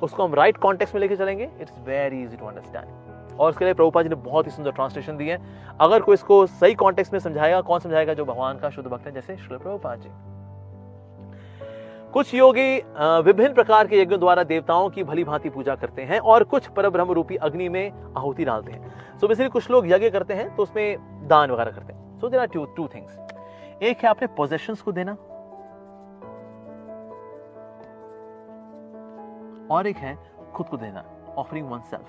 A: उसको हम राइट कॉन्टेक्स्ट में लेके चलेंगे, it's very easy to understand. और उसके लिए प्रभुपाद जी ने बहुत ही सुंदर ट्रांसलेशन दी है। अगर कोई इसको सही कॉन्टेक्स्ट में समझाएगा, कौन समझाएगा, जो भगवान का शुद्ध भक्त है, जैसे श्रील प्रभुपाद जी। कुछ योगी विभिन्न प्रकार के यज्ञों द्वारा देवताओं की भली भांति पूजा करते हैं और कुछ परब्रह्म रूपी अग्नि में आहुति डालते हैं। सो बेसिकली कुछ लोग यज्ञ करते हैं तो उसमें दान वगैरह करते हैं। So there are two things. एक है अपने पोजेशंस को देना और एक है खुद को देना, ऑफरिंग वन सेल्फ,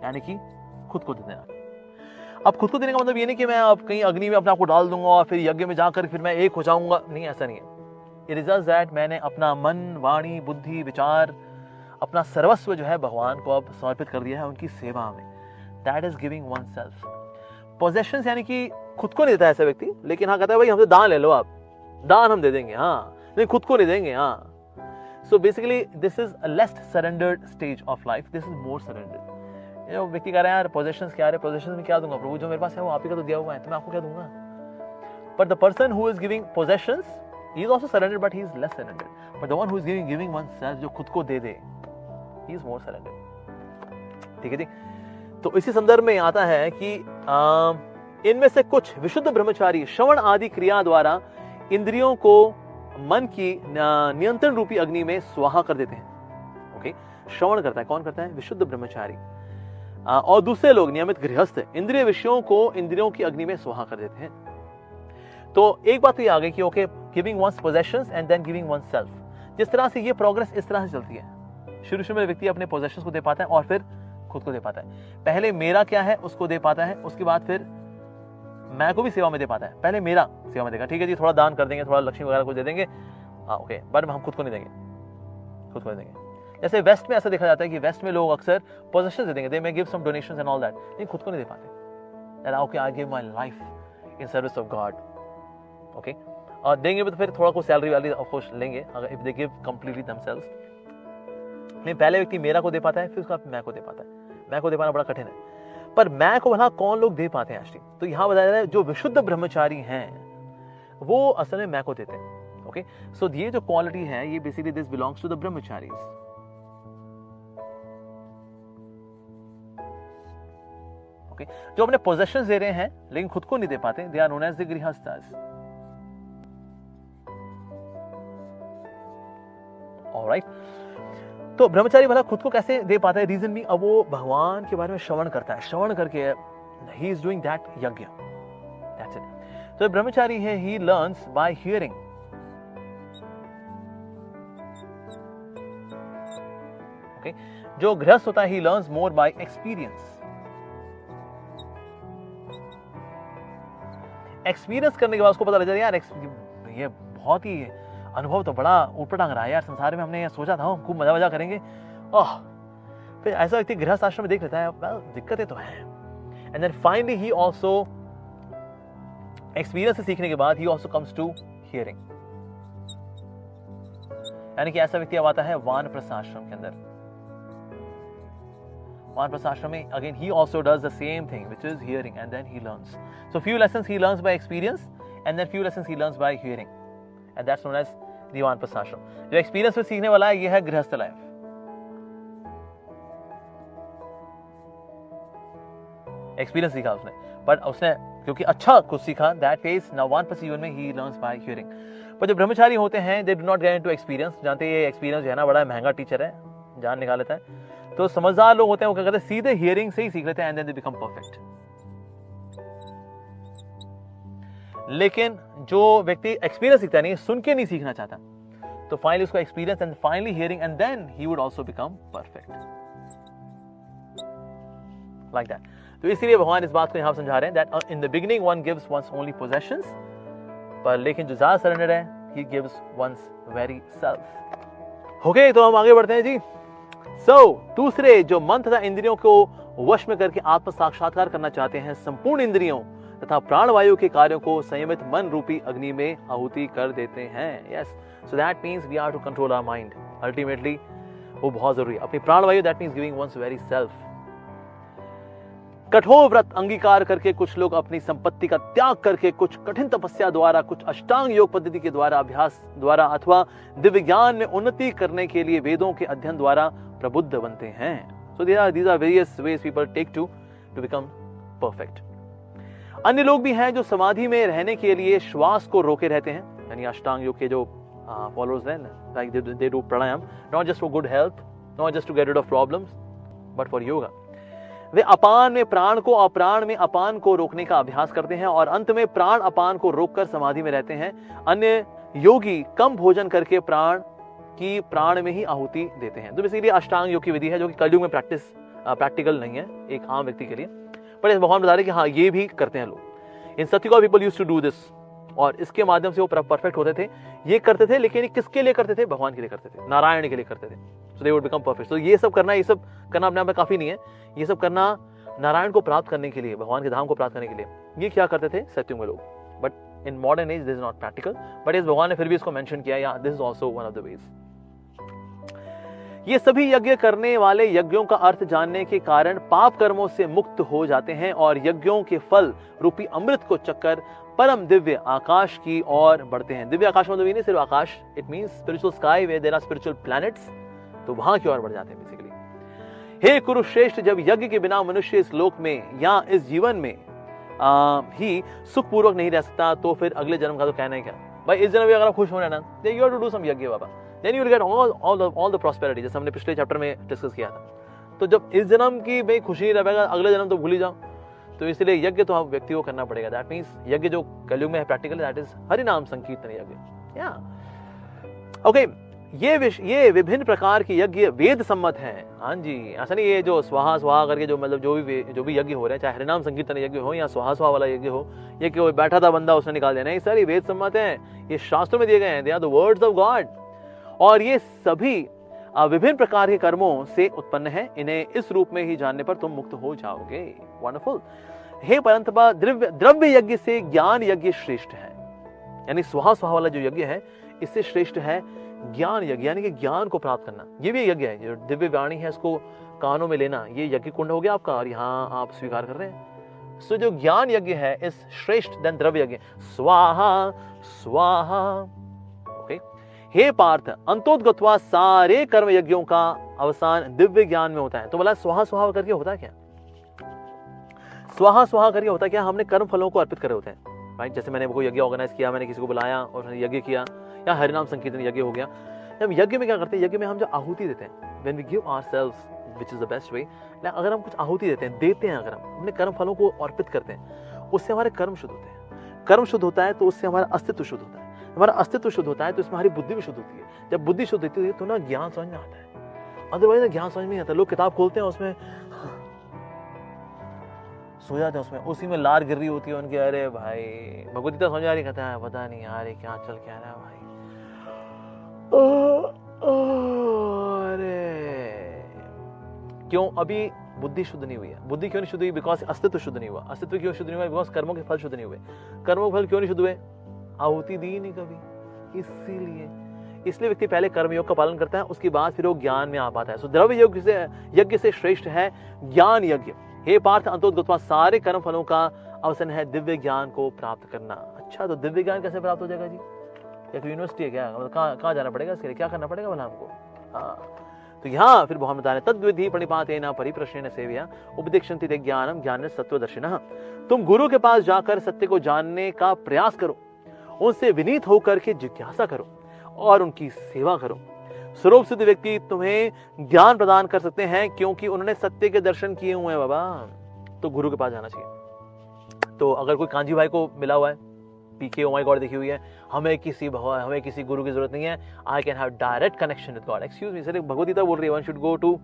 A: यानी कि खुद को दे देना। अब खुद को देने का मतलब ये नहीं कि मैं अब कहीं अग्नि में अपने आप को डाल दूंगा और फिर यज्ञ में जाकर फिर मैं एक हो जाऊंगा, नहीं, ऐसा नहीं है। इट इज जस्ट दैट मैंने अपना मन, वाणी, बुद्धि, विचार, अपना सर्वस्व जो है भगवान को अब समर्पित कर दिया है उनकी सेवा में। That is giving one self. Possessions यानी कि खुद को नहीं देता ऐसा व्यक्ति, लेकिन हाँ कहता है भाई हमसे दान ले लो, आप दान हम दे देंगे, हाँ नहीं खुद को नहीं देंगे, हाँ. So basically this is a less surrendered stage of life. This is more surrendered. ये व्यक्ति कह रहा है यार possessions क्या है, possessions में क्या दूंगा प्रभु, जो मेरे पास है वो आप ही का तो दिया हुआ है, तो मैं आपको क्या दूंगा. But the person who is giving possessions, he is also surrendered, but he is less surrendered. But the one who is giving oneself, जो खुद को दे दे, he is more surrendered. ठीक है जी. तो इसी संदर्भ में आता है कि इनमें से कुछ विशुद्ध ब्रह्मचारी श्रवण आदि क्रिया द्वारा इंद्रियों को मन की नियंत्रण रूपी अग्नि में स्वाहा कर देते हैं. ओके, श्रवण करता है, कौन करता है? विशुद्ध ब्रह्मचारी. और दूसरे लोग नियमित गृहस्थ इंद्रिय विषयों को इंद्रियों की अग्नि में स्वाहा कर देते हैं. तो एक बात तो ये आ गई कि okay, giving one's possessions and then giving one's self. जिस तरह से ये प्रोग्रेस इस तरह से चलती है, शुरू में व्यक्ति अपने पोजेशंस को दे पाता है और फिर खुद को दे पाता है. पहले मेरा क्या है उसको दे पाता है, उसके बाद फिर मैं को भी सेवा में दे पाता है. पहले मेरा सेवा में देगा, ठीक है जी, थोड़ा दान कर देंगे, थोड़ा लक्ष्मी वगैरह कुछ दे देंगे, ओके, बट हम खुद को नहीं देंगे, खुद को नहीं देंगे. जैसे वेस्ट में ऐसा देखा जाता है कि वेस्ट में लोग अक्सर पोजेशंस दे देंगे, they may give some donations and all that, लेकिन खुद को नहीं दे पाते. ओके, I give my life in service of God. Okay, और देंगे भी तो फिर थोड़ा को सैलरी वाली ऑफ कोर्स लेंगे अगर if they give completely themselves. नहीं, पहले व्यक्ति मेरा को दे पाता है, फिर उसका मैं को दे पाता है. मैं को दे पाना बड़ा कठिन है, पर मैं को भला कौन लोग दे पाते हैं? एक्चुअली तो यहां बताया जा रहा है जो विशुद्ध ब्रह्मचारी हैं वो असल में मैं को देते हैं. ओके, सो ये जो क्वालिटी है ये basically this belongs to the brahmacharis. Okay, जो अपने पोजेशंस दे रहे हैं लेकिन खुद को नहीं दे पाते, they are known as the grihasthas. Alright, तो ब्रह्मचारी भला खुद को कैसे दे पाता है? रीजन भी, अब वो भगवान के बारे में श्रवण करता है, श्रवण करके ही is doing that yajna, that's it. तो ब्रह्मचारी है, he learns by hearing. Okay, जो गृहस्थ होता है he learns more by experience. Experience करने के बाद उसको पता लग जाता है यार ये बहुत ही अनुभव तो बड़ा ऊटपटांग रहा है यार, संसार में हमने सोचा था खूब मजा मजा करेंगे, ओह, फिर ऐसा व्यक्ति गृहस्थ आश्रम में देख लेता है वेल दिक्कतें तो हैं. And then finally he also experience से सीखने के बाद he also comes to hearing. यानी कि ऐसा व्यक्ति अब आता है वानप्रस्थ आश्रम के अंदर. वानप्रस्थ आश्रम में again he also does the same thing which is hearing and then he learns. So few lessons he learns by experience and then few lessons he learns by hearing. And that's known as the वानप्रस्थ आश्रम. जो experience में सीखने वाला है ये है गृहस्थ लाइफ. एक्सपीरियंस सीखा उसने, बट उसने क्योंकि अच्छा कुछ सीखा, दैट फेज नाउ वानप्रस्थ जीवन में ही लर्न्स बाय हियरिंग. पर जो ब्रह्मचारी होते हैं they do not get into experience. जानते हैं ये एक्सपीरियंस जो है ना बड़ा महंगा टीचर है, जान निकाल लेता है. तो समझदार लोग होते हैं वो क्या करते हैं, सीधे हियरिंग से ही सीख लेते हैं and then they become perfect. लेकिन जो व्यक्ति एक्सपीरियंस सीखता नहीं, सुन के नहीं सीखना चाहता, तो फाइनली उसको experience and finally hearing and then he would also become perfect, like that. तो इसलिए भगवान इस बात को यहां समझा रहे हैं that in the beginning one gives one's only possessions, पर लेकिन जो ज्यादा सरेंडर है he gives one's very self. Okay, तो हम आगे बढ़ते हैं जी. दूसरे जो मन तथा इंद्रियों को वश में करके आत्म साक्षात्कार करना चाहते हैं, संपूर्ण इंद्रियों तथा प्राणवायु के कार्यों को संयमित मन रूपी अग्नि में आहुति कर देते हैं. Yes, so that means we are to control our mind. Ultimately वो बहुत जरूरी है. अपनी प्राणवायु, that means giving one's very self. कठोर व्रत अंगीकार करके कुछ लोग अपनी संपत्ति का त्याग करके, कुछ कठिन तपस्या द्वारा, कुछ अष्टांग योग पद्धति के द्वारा, अभ्यास द्वारा अथवा दिव्य ज्ञान में उन्नति करने के लिए वेदों के अध्ययन द्वारा प्रबुद्ध बनते हैं. सो these are various ways people take to become perfect. अन्य लोग भी हैं जो समाधि में रहने के लिए श्वास को रोके रहते हैं, यानी अष्टांग योग के जो फॉलोअर्स हैं, like they do pranayama, not just for good health, not just to get rid of problems, but for yoga. वे अपान में प्राण को और प्राण में अपान को रोकने का अभ्यास करते हैं और अंत में प्राण अपान को रोककर समाधि में रहते हैं. अन्य योगी कम भोजन करके प्राण की प्राण में ही आहुति देते हैं. तो बेसिकली अष्टांग योग की विधि है जो कि कलयुग में प्रैक्टिकल नहीं है एक आम व्यक्ति के लिए, पर भगवान बता रहे कि हाँ ये भी करते हैं लोग. In Satyuga people used to do this, और इसके माध्यम से वो परफेक्ट होते थे. ये करते थे, लेकिन किसके लिए करते थे? भगवान के लिए करते थे, नारायण के लिए करते थे. सो दे वुड बिकम परफेक्ट. तो ये सब करना अपने आप में काफी नहीं है. ये सब करना नारायण को प्राप्त करने के लिए, भगवान के धाम को प्राप्त करने के लिए ये क्या करते थे सत्युग में लोग। But in modern age this is not practical, but इस भगवान ने फिर भी इसको मेंशन किया, या this is also one of the ways. ये सभी यज्ञ करने वाले यज्ञों का अर्थ जानने के कारण पाप कर्मों से मुक्त हो जाते हैं और यज्ञों के फल रूपी अमृत को चक्कर परम दिव्य आकाश की ओर बढ़ते हैं। दिव्य आकाश मतलब ये नहीं सिर्फ आकाश, it means spiritual sky where there are spiritual planets, तो वहां की ओर बढ़ जाते हैं बेसिकली। हे कुरुश्रेष्ठ, जब यज्ञ के बिना मनुष्य इस लोक में या इस जीवन में ही सुखपूर्वक नहीं रह सकता, तो फिर अगले जन्म का तो कहना है क्या भाई। इस जन्म में अगर आप खुश हो रहे हैं ना, then you have to do some यज्ञ बाबा, then you will get all the prosperity, जैसे हमने पिछले चैप्टर में डिस्कस किया था। तो जब इस जन्म की भाई खुशी नहीं रह पाएगा, अगले जन्म तो भूल ही जाओ। तो इसलिए यज्ञ तो हम व्यक्ति को करना पड़ेगा। दैट मीन्स यज्ञ जो कलयुग में है प्रैक्टिकल, दैट इज हरि नाम संकीर्तन यज्ञ। या ओके, ये विभिन्न प्रकार के यज्ञ वेद सम्मत हैं। हाँ जी, ऐसा नहीं ये जो स्वाहा स्वाहा करके जो मतलब जो भी यज्ञ हो रहे हैं, चाहे हरिनाम संकीर्तन यज्ञ हो या स्वाहा स्वाहा वाला यज्ञ हो, ये कोई बैठा था बंदा उसने निकाल देना, ये सारी वेद सम्मत हैं, ये शास्त्रों में दिए गए हैं, they are the words of God. और ये सभी विभिन्न प्रकार के कर्मों से उत्पन्न है, इन्हें इस रूप में ही जानने पर तुम मुक्त हो जाओगे। वंडरफुल। हे परंतपा, द्रव्य यज्ञ से ज्ञान यज्ञ श्रेष्ठ है, यानी स्वाहा स्वाहा वाला जो यज्ञ है इससे श्रेष्ठ है ज्ञान यज्ञ, यानी कि ज्ञान को प्राप्त करना। ये भी यज्ञ है, जो दिव्य वाणी है इसको कानों में लेना, ये यज्ञ कुंड हो गया आपका, और यहाँ आप स्वीकार कर रहे हैं। सो जो ज्ञान यज्ञ है इस श्रेष्ठ देन द्रव्य यज्ञ। स्वाहा स्वाहा। ओके, हे पार्थ, अंतोदगत्वा सारे कर्म यज्ञों का अवसान दिव्य ज्ञान में होता है। तो बोला स्वाहा स्वाहा करके होता क्या? स्वाहा स्वाहा करके होता क्या? हमने कर्म फलों को अर्पित करे होते हैं, राइट। जैसे मैंने कोई यज्ञ ऑर्गेनाइज किया, मैंने किसी को बुलाया और यज्ञ किया, या हरिनाम संकीर्तन यज्ञ हो गया। हम यज्ञ में क्या करते हैं? यज्ञ में हम जो आहुति देते हैं, when we give ourselves which is the best way, अगर हम कुछ आहुति देते हैं, अगर हम अपने कर्म फलों को अर्पित करते हैं, उससे हमारे कर्म शुद्ध होते हैं। कर्म शुद्ध होता है तो उससे हमारा अस्तित्व शुद्ध होता है। हमारा अस्तित्व शुद्ध होता है तो इसमें हमारी बुद्धि भी शुद्ध होती है। जब बुद्धि शुद्ध होती है तो ना ज्ञान समझ में आता है, अदरवाइज ज्ञान समझ में नहीं आता। लोग किताब खोलते हैं, उसमें सो जाते हैं, उसमें उसी में लार गिर रही होती है उनकी। अरे भाई भगवत गीता समझ आ रही, कहता है पता नहीं यार ये क्या चल क्या रहा है भाई। अरे क्यों? अभी बुद्धि शुद्ध नहीं हुई है। बुद्धि क्यों नहीं शुद्ध हुई? बिकॉज अस्तित्व शुद्ध नहीं हुआ। अस्तित्व क्यों शुद्ध नहीं हुआ? बिकॉज कर्मों के फल शुद्ध नहीं हुए। कर्मों के फल क्यों नहीं शुद्ध हुए? आहुति दी नहीं कभी, इसलिए व्यक्ति पहले कर्मयोग का पालन करता है, उसके बाद फिर वो ज्ञान में आ पाता है। सो द्रव्य यज्ञ से श्रेष्ठ है ज्ञान यज्ञ। हे पार्थ, अंतोदगत्वा सारे कर्म फलों का अवसान है दिव्य ज्ञान को प्राप्त करना। अच्छा, तो दिव्य ज्ञान कैसे प्राप्त हो जाएगा जी? एक यूनिवर्सिटी है क्या? मतलब कहाँ जाना पड़ेगा इसके लिए? क्या करना पड़ेगा भला हमको? हाँ, तो यहाँ फिर बहुत बता रहे, तद्विधि प्रणिपातेन परिप्रश्नेन सेवया उपदिक्षन्ति ते ज्ञानम ज्ञान सत्वदर्शिनः। तुम गुरु के पास जाकर सत्य को जानने का प्रयास करो, उनसे विनीत होकर के जिज्ञासा करो और उनकी सेवा करो। स्वरूप सिद्ध व्यक्ति तुम्हें ज्ञान प्रदान कर सकते हैं, क्योंकि उन्होंने सत्य के दर्शन किए हुए हैं बाबा। तो गुरु के पास जाना चाहिए। तो अगर कोई कांजी भाई को मिला हुआ है, पीके ओ माय गॉड देखी हुई है, हमें किसी गुरु की जरूरत नहीं है, I can have direct connection with God. Excuse me sir, Bhagavad Gita बोल रही है one should go to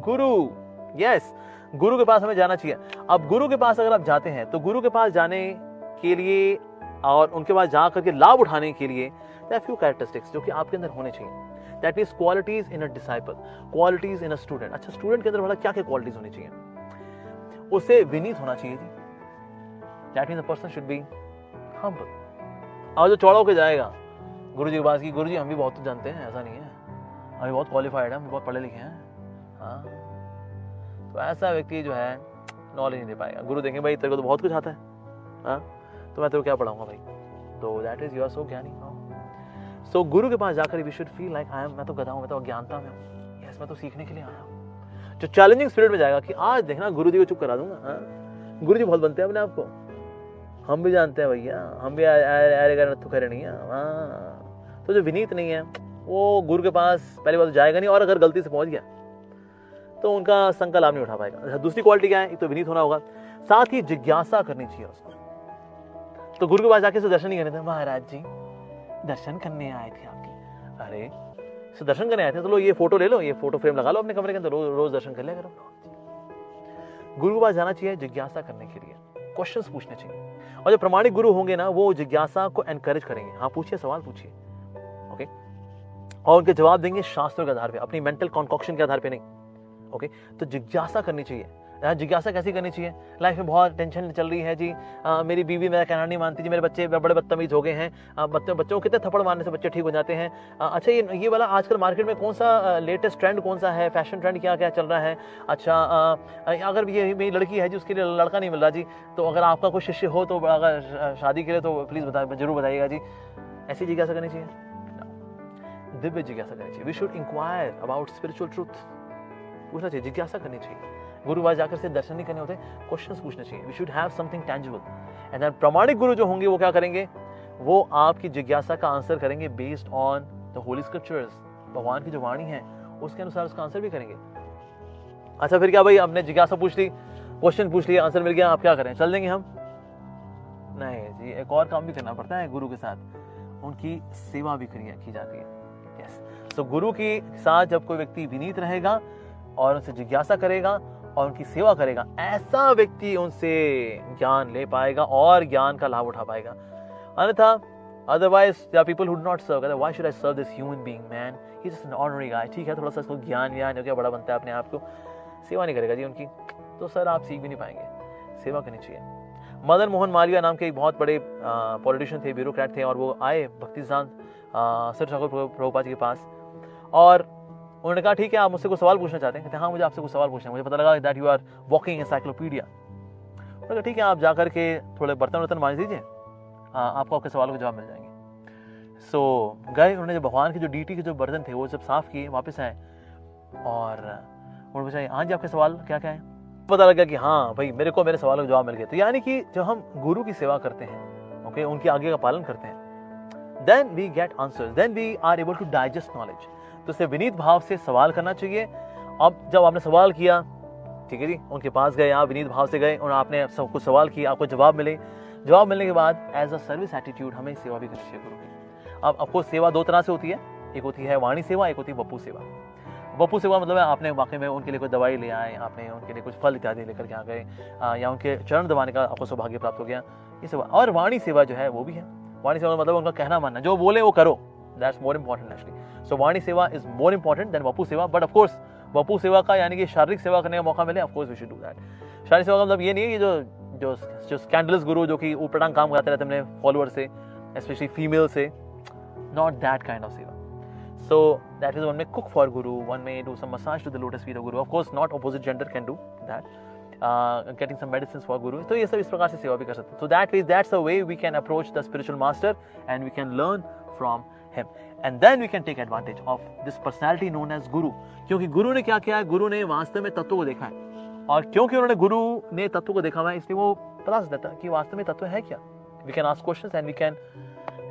A: guru. Yes, गुरु के पास हमें जाना चाहिए। अब गुरु के पास अगर आप जाते हैं तो गुरु के पास जाने के लिए और उनके पास जा करके लाभ उठाने के लिए there are few characteristics जो कि आपके अंदर होने चाहिए। That means qualities in a disciple, qualities in a student। अच्छा, स्टूडेंट के अंदर बड़ा क्या क्या क्वालिटीज होनी चाहिए? उसे विनीत होना चाहिए जी। That means a person should be humble। और जो चौड़ा होकर जाएगा गुरु जी के पास की, गुरु जी हम भी बहुत जानते हैं, ऐसा नहीं है, हम भी बहुत क्वालिफाइड है, हम भी बहुत पढ़े लिखे हैं, हाँ, तो ऐसा व्यक्ति जो है नॉलेज नहीं दे पाएगा। गुरु देखेंगे भाई तेरे को तो बहुत कुछ आता है, हाँ, तो मैं तेरे को क्या पढ़ाऊंगा भाई? तो that is you are so ज्ञानी। सो गुरु के पास जाकर we should feel like I am, मैं तो गधा हूं, मैं तो अज्ञानता में हूं, यस मैं तो सीखने के लिए आया हूं। जो चैलेंजिंग स्पिरिट में जाएगा कि आज देखना गुरु जी को चुप करा दूंगा। हाँ, गुरु जी बहुत बनते हैं अपने आप को, हम भी जानते हैं भैया, हम भी नत्थु करे नहीं है। हाँ, तो जो विनीत नहीं है वो गुरु के पास पहली बात तो जाएगा नहीं, और अगर गलती से पहुंच गया तो उनका संग का लाभ नहीं उठा पाएगा। दूसरी क्वालिटी क्या है? एक तो विनीत होना होगा, साथ ही जिज्ञासा करनी चाहिए उसको। तो गुरु के पास जाके दर्शन नहीं करने थे, महाराज जी दर्शन करने आए थे आपके। अरे सो दर्शन करने आए थे तो लो ये फोटो ले लो, ये फोटो फ्रेम लगा लो अपने कमरे के अंदर, रोज दर्शन कर लिया करो। गुरु के पास जाना चाहिए जिज्ञासा करने के लिए, क्वेश्चंस पूछने चाहिए। और जो प्रमाणिक गुरु होंगे ना, वो जिज्ञासा को एनकरेज करेंगे। हाँ, पूछिए, सवाल पूछिए, ओके, और उनके जवाब देंगे शास्त्रों के आधार पे, अपनी मेंटल कॉन्कॉक्शन के आधार पे नहीं। ओके, तो जिज्ञासा करनी चाहिए। जिज्ञासा कैसी करनी चाहिए? लाइफ में बहुत टेंशन चल रही है जी, मेरी बीवी मेरा कहना नहीं मानती जी, मेरे बच्चे बड़े बदतमीज हो गए हैं, बच्चों को कितने थप्पड़ मारने से बच्चे ठीक हो जाते हैं। अच्छा ये वाला आजकल मार्केट में कौन सा लेटेस्ट ट्रेंड कौन सा है, फैशन ट्रेंड क्या क्या चल रहा है। अच्छा अगर ये मेरी लड़की है जी, उसके लिए लड़का नहीं मिल रहा जी, तो अगर आपका कोई शिष्य हो तो अगर शादी के लिए तो प्लीज़ जरूर बताइएगा जी। ऐसी जिज्ञासा करनी चाहिए, दिव्य जिज्ञासा करनी चाहिए। We should inquire about spiritual truth, पूछना चाहिए, जिज्ञासा करनी चाहिए। गुरुवार जाकर से दर्शन नहीं करने होते, क्वेश्चंस पूछने चाहिए। We should have something tangible and then प्रमाणिक गुरु जो होंगे वो क्या करेंगे, वो आपकी जिज्ञासा का आंसर करेंगे based on the Holi scriptures, भगवान की जो वाणी है उसके अनुसार उसका आंसर भी करेंगे। अच्छा फिर क्या भाई, आपने जिज्ञासा पूछ ली, क्वेश्चन पूछ लिया, आंसर मिल गया, आप क्या करें, चल देंगे हम? नहीं जी, एक और काम भी करना पड़ता है गुरु के साथ, उनकी सेवा भी की जाती है। यस, सो गुरु के साथ जब कोई व्यक्ति विनीत रहेगा और उनसे जिज्ञासा करेगा और उनकी सेवा करेगा, ऐसा व्यक्ति उनसे ज्ञान ले पाएगा और ज्ञान का लाभ उठा पाएगा। अन्यथा otherwise there are people who do not serve, why should I serve this human being man, he is just an ordinary guy. ठीक है, थोड़ा सा इसको ज्ञान हो गया, बड़ा बनता है अपने आप को, सेवा नहीं करेगा जी उनकी, तो सर आप सीख भी नहीं पाएंगे। सेवा करनी चाहिए। मदन मोहन मालवीय नाम के एक बहुत बड़े पॉलिटिशियन थे, ब्यूरोक्रेट थे, और वो आए भक्ति सिद्धांत सर ठाकुर प्रभुपाद के पास और उन्होंने कहा ठीक है आप मुझसे कुछ सवाल पूछना चाहते हैं? कहते हाँ मुझे आपसे कुछ सवाल पूछना है, मुझे पता लगा that you are walking encyclopedia. उन्होंने कहा ठीक है आप जाकर के थोड़े बर्तन मांज दीजिए, आपको आपके सवालों के जवाब मिल जाएंगे। सो गए, उन्होंने जो भगवान के जो डीटी के जो बर्तन थे वो जब साफ किए, वापस आए और उन्होंने पूछा हाँ जी आपके सवाल क्या क्या है? पता लगा कि हाँ भाई मेरे को मेरे सवालों के जवाब मिल गए। तो यानी कि जब हम गुरु की सेवा करते हैं, ओके, उनकी आज्ञा का पालन करते हैं, then we get answers, then we are able to digest knowledge. तो इससे विनीत भाव से सवाल करना चाहिए। अब जब आपने सवाल किया, ठीक है जी, उनके पास गए, आप विनीत भाव से गए और आपने सब कुछ सवाल किया, आपको जवाब मिले, जवाब मिलने के बाद एज अ सर्विस एटीट्यूड हमें सेवा भी करनी चाहिए गुरु की। अब आपको सेवा दो तरह से होती है, एक होती है वाणी सेवा, एक होती है वपु सेवा। वपु सेवा मतलब है आपने वाकई में उनके लिए कोई दवाई ले आए, आपने उनके लिए कुछ फल इत्यादि लेकर के आ गए, या उनके चरण दबाने का आपको सौभाग्य प्राप्त हो गया, ये सेवा। और वाणी सेवा जो है वो भी है, वाणी सेवा मतलब उनका कहना मानना, जो बोले वो करो, दैट्स मोर इंपॉर्टेंट एक्चुअली। सो वाणी सेवा is more important then Vapu सेवा। बट ऑफकोर्स वपु सेवा का यानी कि शारीरिक सेवा करने का मौका मिले, of course we should do that. शारीरिक सेवा का मतलब ये नहीं है कि जो स्कैंडलस गुरु जो कि ऊपरटांग काम करते रहते हैं फॉलोअर से, स्पेशली फीमेल से, नॉट दैट काइंड ऑफ सेवा। So that is one may cook for guru, one may do some massage to the lotus feet of guru. Of course, not opposite gender can do that. Getting some medicines for guru. तो ये सब इस प्रकार से सेवा भी कर सकते हैं. So that's the way we can approach the spiritual master and we can learn from him. And then we can take advantage of this personality known as guru. क्योंकि गुरु ने क्या किया है? गुरु ने वास्तव में तत्व को देखा है, और क्योंकि उन्होंने गुरु ने तत्व को देखा हुआ है, इसलिए वो पता चल जाता है कि वास्तव में तत्व है क्या. We can ask questions and we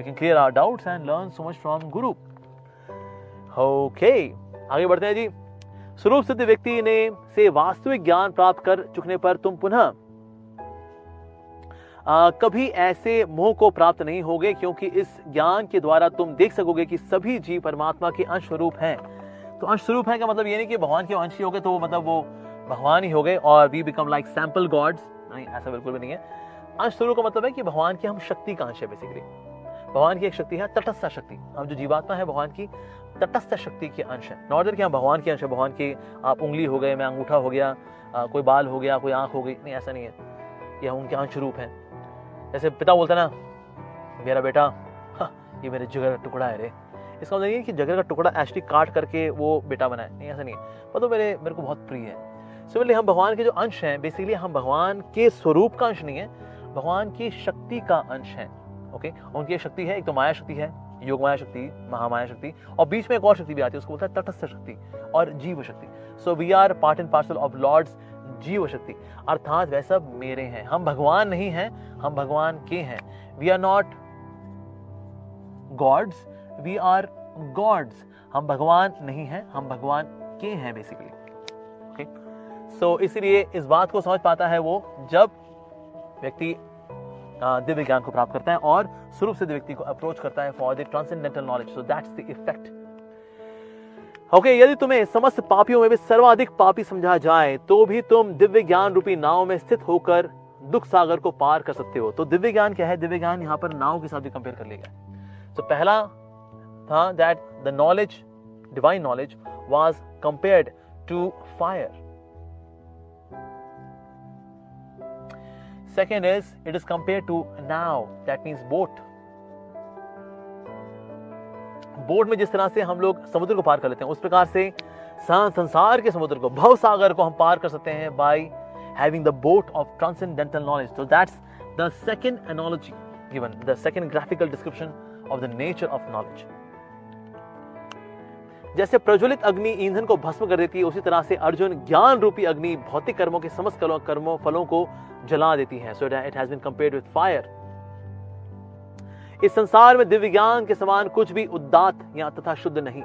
A: can clear our doubts and learn so much from guru. Okay, आगे बढ़ते हैं जी. स्वरूप सिद्ध व्यक्ति ने से वास्तविक ज्ञान प्राप्त कर चुकने पर तुम पुनः कभी ऐसे मोह को प्राप्त नहीं होगे, क्योंकि इस ज्ञान के द्वारा तुम देख सकोगे कि सभी जीव परमात्मा के अंश स्वरूप हैं. तो अंश स्वरूप है का मतलब ये नहीं कि भगवान के अंश ही हो गए तो मतलब वो भगवान ही हो गए और we become like sample gods. नहीं, ऐसा बिल्कुल भी नहीं है. अंश स्वरूप का मतलब है कि भगवान की हम शक्ति का अंश है. बेसिकली भगवान की एक शक्ति है तटस्थ शक्ति. हम जो जीवात्मा है भगवान की तटस्थ शक्ति के अंश है. नॉर्दर के हम भगवान के अंश है. भगवान की आप उंगली हो गए, मैं अंगूठा हो गया, कोई बाल हो गया, कोई आंख हो गई. नहीं, ऐसा नहीं है. ये उनके अंश रूप है. जैसे पिता बोलता ना, मेरा बेटा ये मेरे जिगर का टुकड़ा है रे. इसका मतलब ये कि जिगर का टुकड़ा एक्चुअली काट करके वो बेटा बनाए. नहीं, ऐसा नहीं है. मतलब मेरे को बहुत प्रिय है. सिमिलरली हम भगवान के जो अंश हैं, बेसिकली हम भगवान के स्वरूप का अंश नहीं है, भगवान की शक्ति का अंश है. ओके, उनकी एक शक्ति है, एक तो माया शक्ति है, योग माया शक्ति, महामाया शक्ति, और बीच में एक और शक्ति भी आती है, उसको बोलता है तटस्थ शक्ति और जीव शक्ति. So we are part and parcel of Lord's जीव शक्ति. अर्थात वह सब मेरे हैं. हम भगवान नहीं हैं, हम भगवान के हैं. We are not gods, we are gods. हम भगवान नहीं हैं, हम भगवान के हैं बेसिकली. ओके, सो इसलिए इस बात को समझ पाता है वो जब व्यक्ति दिव्य ज्ञान को प्राप्त करता है और स्वरूप से व्यक्ति को अप्रोच करता है for the transcendental knowledge. So that's the effect. Okay, यदि तुम्हें समस्त पापियों में भी सर्वाधिक पापी समझा जाए तो भी तुम दिव्य ज्ञान रूपी नाव में स्थित होकर दुख सागर को पार कर सकते हो. तो दिव्य ज्ञान क्या है? दिव्य ज्ञान यहाँ पर नाव के साथ भी कंपेयर कर लिया गया. तो पहला था that the knowledge, divine knowledge was compared to fire. Second is it is compared to now, that means boat. Boat में जिस तरह से हम लोग समुद्र को पार कर लेते हैं, उस प्रकार से संसार के समुद्र को, भव सागर को हम पार कर सकते हैं by having the boat of transcendental knowledge. So that's the second analogy given, the second graphical description of the nature of knowledge. जैसे प्रज्वलित अग्नि ईंधन को भस्म कर देती है, उसी तरह से अर्जुन ज्ञान रूपी अग्नि भौतिक कर्मों के समस्त कर्मों फलों को जला देती है. So it has been compared with fire. इस संसार में दिव्य ज्ञान के समान कुछ भी उदात्त या तथा शुद्ध नहीं.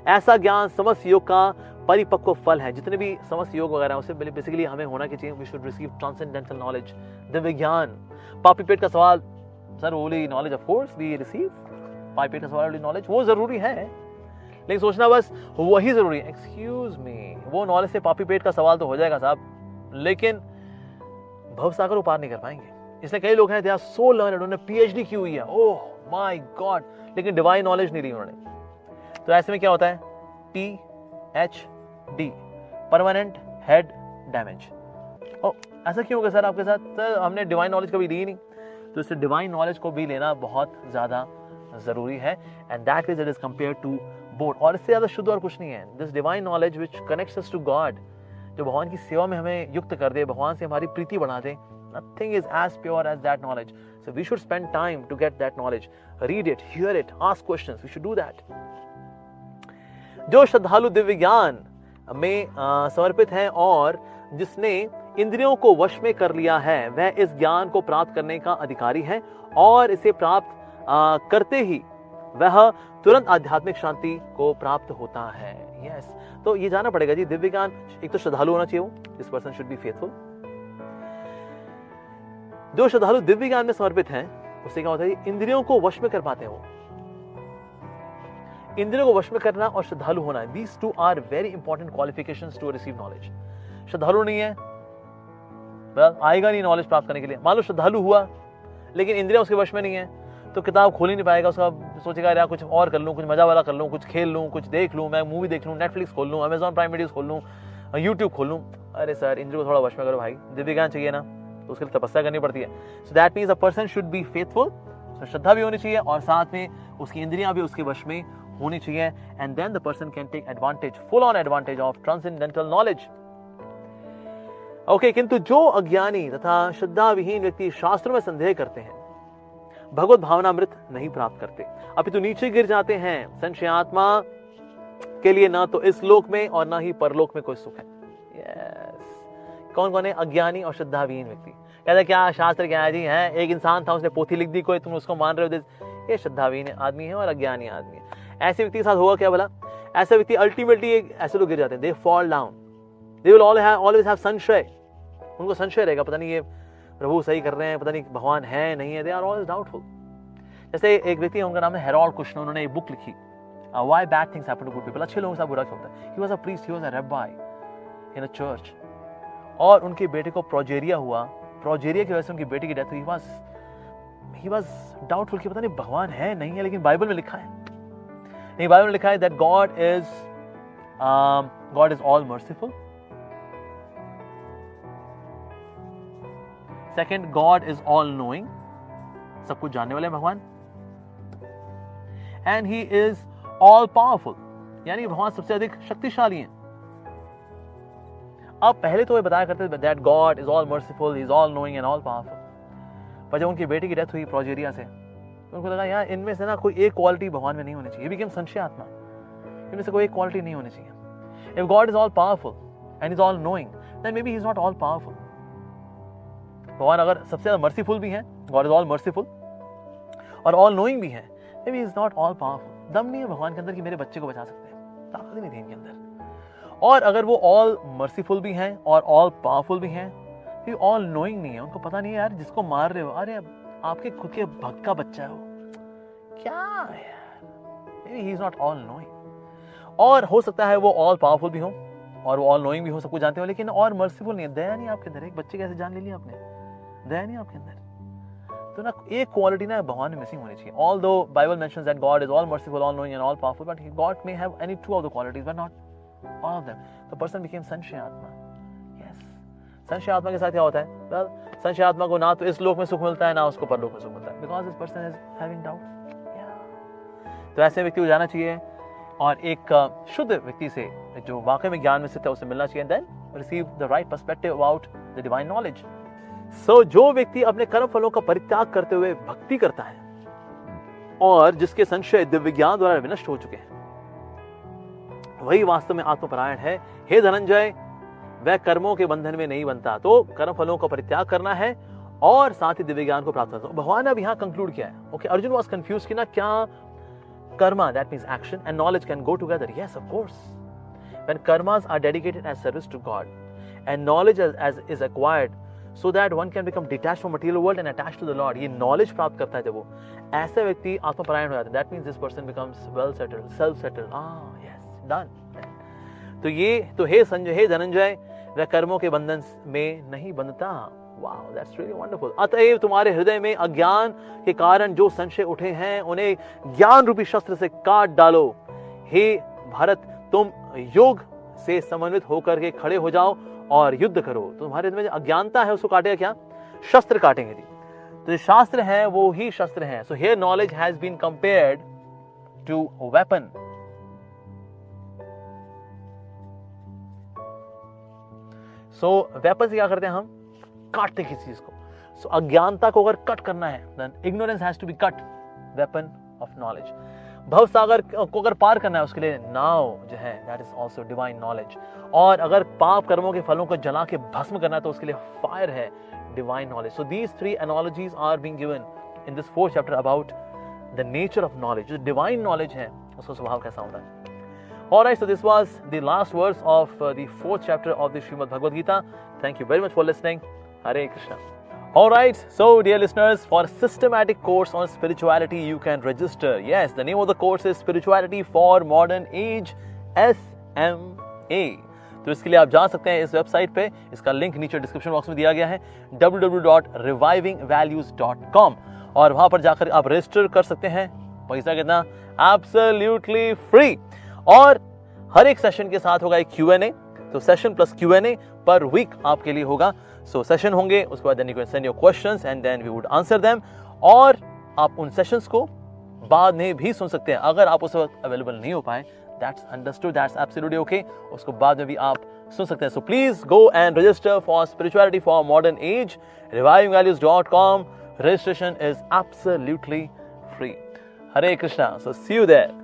A: ऐसा ज्ञान समस्त योग का परिपक्व फल है. जितने भी समस्त योग वगैरह उससे बेसिकली हमें होना चाहिए. We should receive transcendental knowledge, दिव्य ज्ञान. पापी पेट का सवाल, sir only knowledge of course we receive. पापी पेट का सवाल ओनली नॉलेज वो जरूरी है, लेकिन सोचना बस वही जरूरी है. एक्सक्यूज मी, वो नॉलेज से पापी पेट का सवाल तो हो जाएगा साहब, लेकिन भवसागर पार नहीं कर पाएंगे. इसलिए कई लोग हैं दे आर सो लर्नड, उन्होंने पीएचडी की हुई है, ओह माय गॉड, लेकिन डिवाइन नॉलेज नहीं ली उन्होंने. तो ऐसे में क्या होता है, PhD, परमानेंट हेड डैमेज. ओ ऐसा क्यों होगा सर आपके साथ? सर हमने डिवाइन नॉलेज कभी ली नहीं. तो इससे डिवाइन नॉलेज को भी लेना बहुत ज्यादा जरूरी है. And that is it is compare to boat. और इससे ज्यादा शुद्ध और कुछ नहीं है. This divine knowledge which connects us to God, जो भगवान की सेवा में हमें युक्त कर दे, भगवान से हमारी प्रीति बढ़ा दे. Nothing is as pure as that knowledge. So we should spend time to get that knowledge. Read it, hear it, ask questions. We should do that. जो श्रद्धालु दिव्य ज्ञान में समर्पित हैं और जिसने इंद्रियों को वश में कर लिया है, वह इस ज्ञान को प्राप्त करने का अधिकारी है और इसे प्राप्त करते ही वह तुरंत आध्यात्मिक शांति को प्राप्त होता है. Yes. तो ये जाना पड़ेगा जी, दिव्य ज्ञान एक तो श्रद्धालु होना चाहिए. This person should be faithful. जो श्रद्धालु दिव्य ज्ञान में समर्पित हैं, उससे क्या होता है, इंद्रियों को वश में कर पाते हैं. वो इंद्रियों को वश में करना और श्रद्धालु होना, these two are very important qualifications to receive knowledge. श्रद्धालु नहीं है, आएगा नहीं नॉलेज प्राप्त करने के लिए. मान लो श्रद्धालु हुआ लेकिन इंद्रियां उसके वश में नहीं है, तो किताब खोल ही नहीं पाएगा. उसका सोचेगा यार कुछ और कर लूं, कुछ मजा वाला कर लूं, कुछ खेल लूं, कुछ देख लूं, मैं मूवी देख लूं, नेटफ्लिक्स खोल लूं, अमेजॉन प्राइम वीडियोस खोल लूं, यूट्यूब खोल लूं. अरे सर इंद्रियों को थोड़ा वश में करो भाई, दिव्य ज्ञान चाहिए ना, तो उसके लिए तपस्या करनी पड़ती है. So that means a person should be faithful. So श्रद्धा भी होनी चाहिए और साथ में उसकी इंद्रियां भी उसके वश में होनी चाहिए. And then the person can take advantage, full on advantage of transcendental knowledge. Okay, किंतु जो अज्ञानी तथा श्रद्धा विहीन व्यक्ति शास्त्रों में संदेह करते हैं, भगवत भावनामृत नहीं प्राप्त करते, अपितु नीचे गिर जाते हैं. संशयात्मा के लिए ना तो इस लोक में और ना ही परलोक में कोई सुख है. कौन कौन है? अज्ञानी और श्रद्धाविहीन व्यक्ति. कहते क्या शास्त्र क्या है जी, है एक इंसान था, उसने पोथी लिख दी कोई, तुम उसको मान रहे हो, ये श्रद्धाविहीन आदमी है और अज्ञानी आदमी है. ऐसे व्यक्ति के साथ होगा क्या भला? ऐसे व्यक्ति अल्टीमेटली ऐसे लोग गिर जाते हैं, they fall down. They will always have संशय. उनको संशय रहेगा, पता नहीं ये प्रभु सही कर रहे हैं, पता नहीं भगवान है नहीं है. They are always doubtful. जैसे एक व्यक्ति है, उनका नाम है हेरोल्ड कुश्नर. उन्होंने एक बुक लिखी, why bad things happen to good people. अच्छे लोगों के साथ बुरा क्यों होता है. He was a priest, he was a rabbi in a church. और उनके बेटे को प्रोजेरिया हुआ. प्रोजेरिया की वजह से उनकी बेटी की डेथ हुई. ही वाज डाउटफुल कि पता नहीं भगवान है नहीं है, लेकिन बाइबल में लिखा है, नहीं बाइबल में लिखा है that God is all merciful. Second, God is all knowing, सब कुछ जानने वाले भगवान. And he is all powerful, यानी भगवान सबसे अधिक शक्तिशाली हैं. अब पहले तो वे बताया करते थे that God is all merciful, he is all knowing and all powerful. पर जब उनकी बेटी की डेथ हुई प्रोजेरिया से, तो उनको लगा यार इनमें से ना कोई एक क्वालिटी भगवान में नहीं होनी चाहिए. बिकेम संशय आत्मा, इनमें से कोई एक क्वालिटी नहीं होनी चाहिए. If God is all powerful and is all knowing, then maybe he is not all powerful. भगवान अगर सबसे ज्यादा मर्सीफुल भी है, गॉड इज ऑल मर्सीफुल, और ऑल नोइंग भी है, maybe is not all powerful. दम नहीं है भगवान के अंदर कि मेरे बच्चे को बचा सकते हैं, ताकत ही नहीं थी इनके अंदर. और अगर वो ऑल मर्सीफुल भी हैं और ऑल पावरफुल भी हैं, फिर ऑल नोइंग नहीं है. उनको पता नहीं है यार जिसको मार रहे हो, अरे आपके खुद के भक्त का बच्चा है वो, क्या है यार, may be he is not all knowing. और हो सकता है वो ऑल पावरफुल भी हो और वो ऑल नोइंग भी हो, सब कुछ जानते हो, लेकिन और मर्सीफुल नहीं है. दया नहीं आपके अंदर. एक बच्चे कैसे जान ले लिया आपने, दया नहीं आपके अंदर. तो ना एक क्वालिटी ना भगवान में मिसिंग होनी चाहिए. Although Bible mentions that God is all merciful, all knowing and all powerful, but God may have any two of the qualities but not all of them. The person became Sanshaya Atma. Yes. संशय आत्मा के साथ क्या होता है? well, संशय आत्मा को ना तो इस लोक में सुख मिलता है ना उसको परलोक में सुख मिलता है, because this person is having doubt. तो ऐसे व्यक्ति को जाना चाहिए और एक शुद्ध व्यक्ति से जो वाकई में ज्ञान में स्थित है उसे मिलना चाहिए, then receive the right perspective about the divine knowledge. So जो व्यक्ति अपने कर्म फलों का परित्याग करते हुए भक्ति करता है और जिसके संशय दिव्य ज्ञान द्वारा विनष्ट हो चुके हैं, वही वास्तव में आत्मपरायण है। हे धनंजय, वह कर्मों के बंधन में नहीं बनता। तो कर्म फलों का परित्याग करना है और साथ ही दिव्य ज्ञान को प्राप्त करना। भगवान ने अब यहाँ कंक्लूड किया है। ओके, अर्जुन वाज कंफ्यूज कि ना क्या karma, that means action, and knowledge can go together? Yes, of course. When karmas are dedicated as service to God and knowledge as is acquired so that one can become detached from material world and attached to the Lord, ये knowledge प्राप्त करता है जब वो, ऐसा व्यक्ति आत्मपरायण हो जाता है। That means this person becomes well settled, self settled. Yes, done. तो हे संजय, हे धनंजय, वह कर्मों के बंधन में नहीं बंधता। Wow, that's really wonderful. अतएव तुम्हारे हृदय में अज्ञान के कारण जो संशय उठे हैं उन्हें ज्ञान रूपी शस्त्र से काट डालो। हे भारत, तुम योग से समन्वित होकर के खड़े हो जाओ और युद्ध करो। तो तुम्हारे में जो अज्ञानता है उसको काटेगा क्या? शस्त्र काटेंगे जी। तो जो शास्त्र है वो ही शस्त्र है। So here knowledge has been compared to weapon. So weapon से क्या करते हैं हम? काटते किसी चीज को। सो अज्ञानता को अगर कट करना है, then ignorance has to be cut, weapon of knowledge. भव सागर को अगर पार करना है उसके लिए नाव जो है, that is also divine knowledge. और अगर पाप कर्मों के फलों को जला के भस्म करना है तो उसके लिए फायर है, divine knowledge. So these three analogies are being given in this 4th chapter about the nature of knowledge. जो डिवाइन नॉलेज है उसका स्वभाव कैसा होता है। Alright, so this was the last verse of the 4th chapter of the Srimad Bhagavad Gita. Thank you very much for listening. Hare Krishna. Alright, so dear listeners, for a systematic course on spirituality, you can register. Yes, the name of the course is Spirituality for Modern Age, SMA. तो इसके लिए आप जा सकते हैं इस website पे, इसका लिंक नीचे डिस्क्रिप्शन बॉक्स में दिया गया है, www.revivingvalues.com, और वहां पर जाकर आप रजिस्टर कर सकते हैं। पैसा कितना? Absolutely free. और हर एक सेशन के साथ होगा एक Q&A, तो सेशन प्लस Q&A पर वीक आपके लिए होगा। सो सेशन होंगे, उसके बाद then you can send your questions and then we would answer them, और आप उन सेशंस को बाद में भी सुन सकते हैं। अगर आप उस वक्त अवेलेबल नहीं हो पाए, that's understood, that's absolutely okay, उसको बाद में भी आप सुन सकते हैं। So please go and register for spirituality for modern age, revivingvalues.com. Registration is absolutely free. Hare Krishna. So see you there.